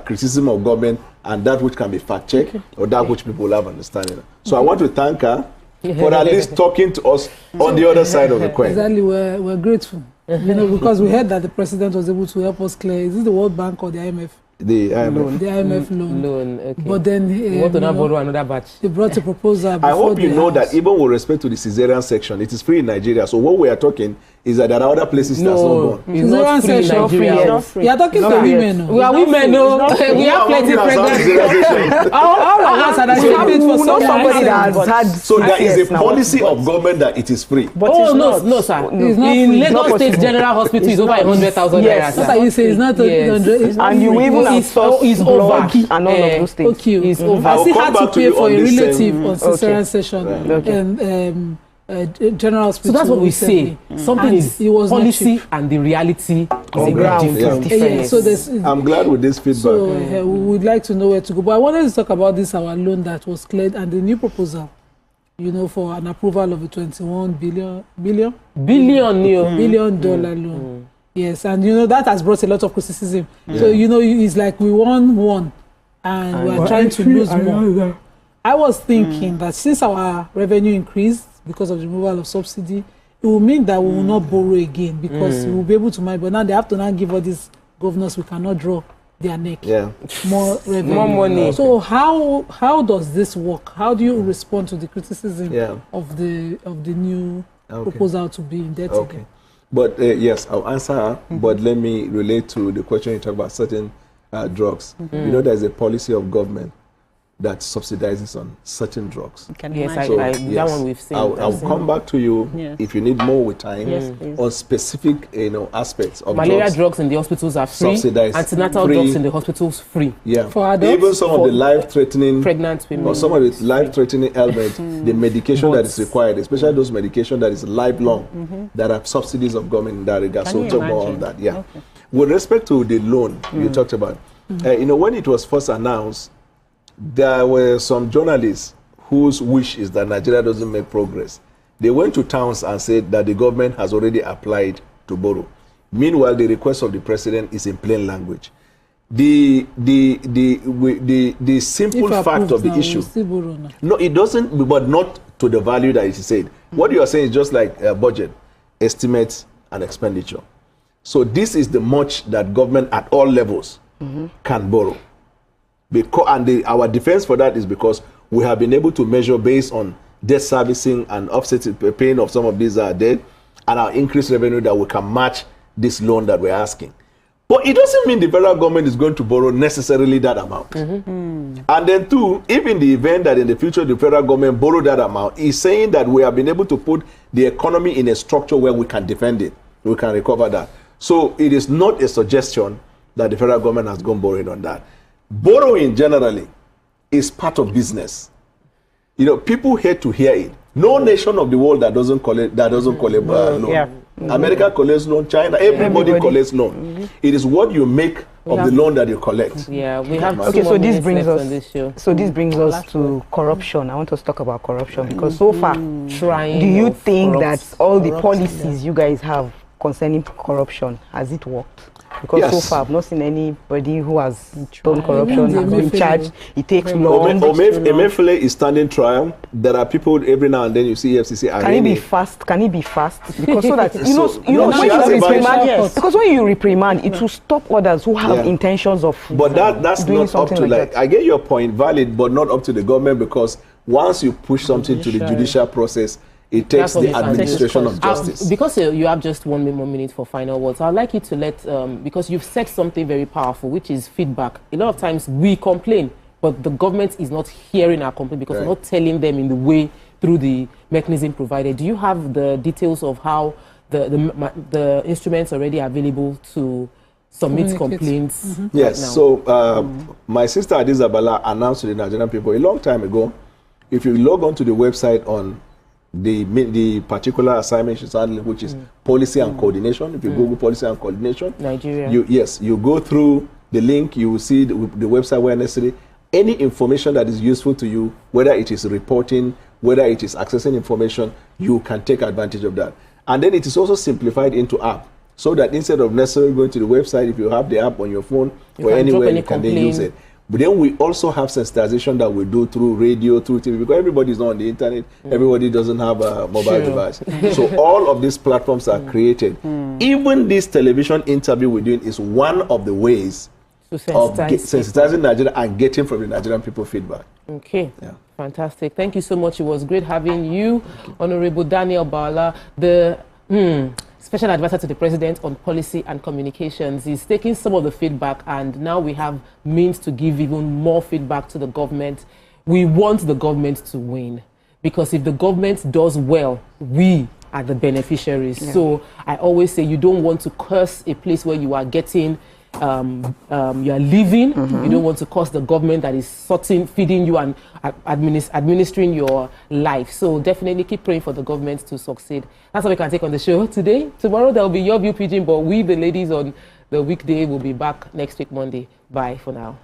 criticism of government and that which can be fact-checked or that which people have understanding. So I want to thank her for at least talking to us on the other side of the coin. Exactly, we're grateful. Because we heard that the president was able to help us clear. Is it the World Bank or the IMF? The IMF. The IMF loan. Okay. But then you want to now borrow another batch. They brought a proposal. I hope you know that even with respect to the cesarean section, it is free in Nigeria. So what we are talking is that there are other places that's not gone. It's not free in Nigeria. It's not free. You are talking to women. We are women, no. We have plenty pregnant. All of us are actually paid for somebody that has had. So there is a policy of government that it is free. But no, sir. In Lagos State General Hospital is over 100,000 naira. Yes, that's why you say it's not 100. And you even it's over and all of those things. Okay, it's over. I still had to pay for a relative on cesarean session and general hospital. So that's what we say. Something is policy and the reality is a great difference. Yeah, so there's, I'm glad with this feedback. So we would like to know where to go. But I wanted to talk about this, our loan that was cleared and the new proposal, for an approval of a $21 billion loan. Yes, and that has brought a lot of criticism. So it's like we won one and we are trying to lose more. I was thinking that since our revenue increased because of the removal of subsidy, it will mean that we will not borrow again because we will be able to manage. But now they have to now give all these governors we cannot draw their neck more revenue, more money. So how does this work? How do you respond to the criticism of the new proposal to be indebted? Okay. But yes, I'll answer her, but let me relate to the question you talk about certain drugs. There's a policy of government that subsidizes on certain drugs. Yes, that one we've seen. I'll come back to you if you need more with time on specific aspects of malaria drugs in the hospitals are free. Subsidized. Antenatal drugs in the hospitals free. Yeah. For adults, even some of the life-threatening pregnant women or some of the life-threatening ailments, the medication that is required, especially those medication that is lifelong, that have subsidies of government in that regard. So talk more on that. Yeah. Okay. With respect to the loan you talked about, when it was first announced, there were some journalists whose wish is that Nigeria doesn't make progress. They went to towns and said that the government has already applied to borrow. Meanwhile, the request of the president is in plain language. The simple fact of the issue. No, it doesn't, but not to the value that it is said. What you are saying is just like a budget, estimates, and expenditure. So this is the much that government at all levels can borrow. Our defense for that is because we have been able to measure based on debt servicing and offsetting paying of some of these debt and our increased revenue that we can match this loan that we're asking. But it doesn't mean the federal government is going to borrow necessarily that amount. And then two, if in the event that in the future the federal government borrow that amount, is saying that we have been able to put the economy in a structure where we can defend it, we can recover that. So it is not a suggestion that the federal government has gone borrowing on that. Borrowing generally is part of business. People hate to hear it. No nation of the world that doesn't collect loan. Yeah. America collects loan, China, everybody collects loan. It is what you make of the loan that you collect. Yeah, we have. Okay, so this brings us to corruption. I want us to talk about corruption because so far, do you think that all the policies you guys have concerning corruption, has it worked? Because so far I've not seen anybody who has done corruption and been charged. It takes long. Emefiele is standing trial. There are people every now and then you see FCC. Can it be fast? Can it be fast? Because so that because when you reprimand, it will stop others who have intentions of. But that's doing not up to like I get your point, valid, but not up to the government because once you push something to the judicial process, it takes the administration of justice. Because you have just 1 more minute for final words, I'd like you to let, because you've said something very powerful, which is feedback. A lot of times we complain, but the government is not hearing our complaint because we're not telling them in the way through the mechanism provided. Do you have the details of how the instruments already available to submit complaints? Yes, right now? So my sister Adizabala announced to the Nigerian people a long time ago, if you log on to the website on the particular assignment she's handling, which is policy and coordination. If you Google policy and coordination, Nigeria. You go through the link, you will see the website where necessary. Any information that is useful to you, whether it is reporting, whether it is accessing information, you can take advantage of that. And then it is also simplified into app, so that instead of necessarily going to the website, if you have the app on your phone or anywhere, you can then use it. But then we also have sensitization that we do through radio, through TV, because everybody is not on the internet. Everybody doesn't have a mobile device. So all of these platforms are created. Even this television interview we're doing is one of the ways sensitizing Nigeria and getting from the Nigerian people feedback. Okay. Yeah. Fantastic. Thank you so much. It was great having you, Honorable Daniel Bola, the Special Advisor to the President on Policy and Communications. He's taking some of the feedback, and now we have means to give even more feedback to the government. We want the government to win, because if the government does well, we are the beneficiaries. Yeah. So I always say you don't want to curse a place where you are getting you are living. You don't want to cost the government that is feeding you and administering your life. So definitely keep praying for the government to succeed. That's all we can take on the show today. Tomorrow there will be Your View Pidgin, but we, the ladies on the weekday, will be back next week, Monday. Bye for now.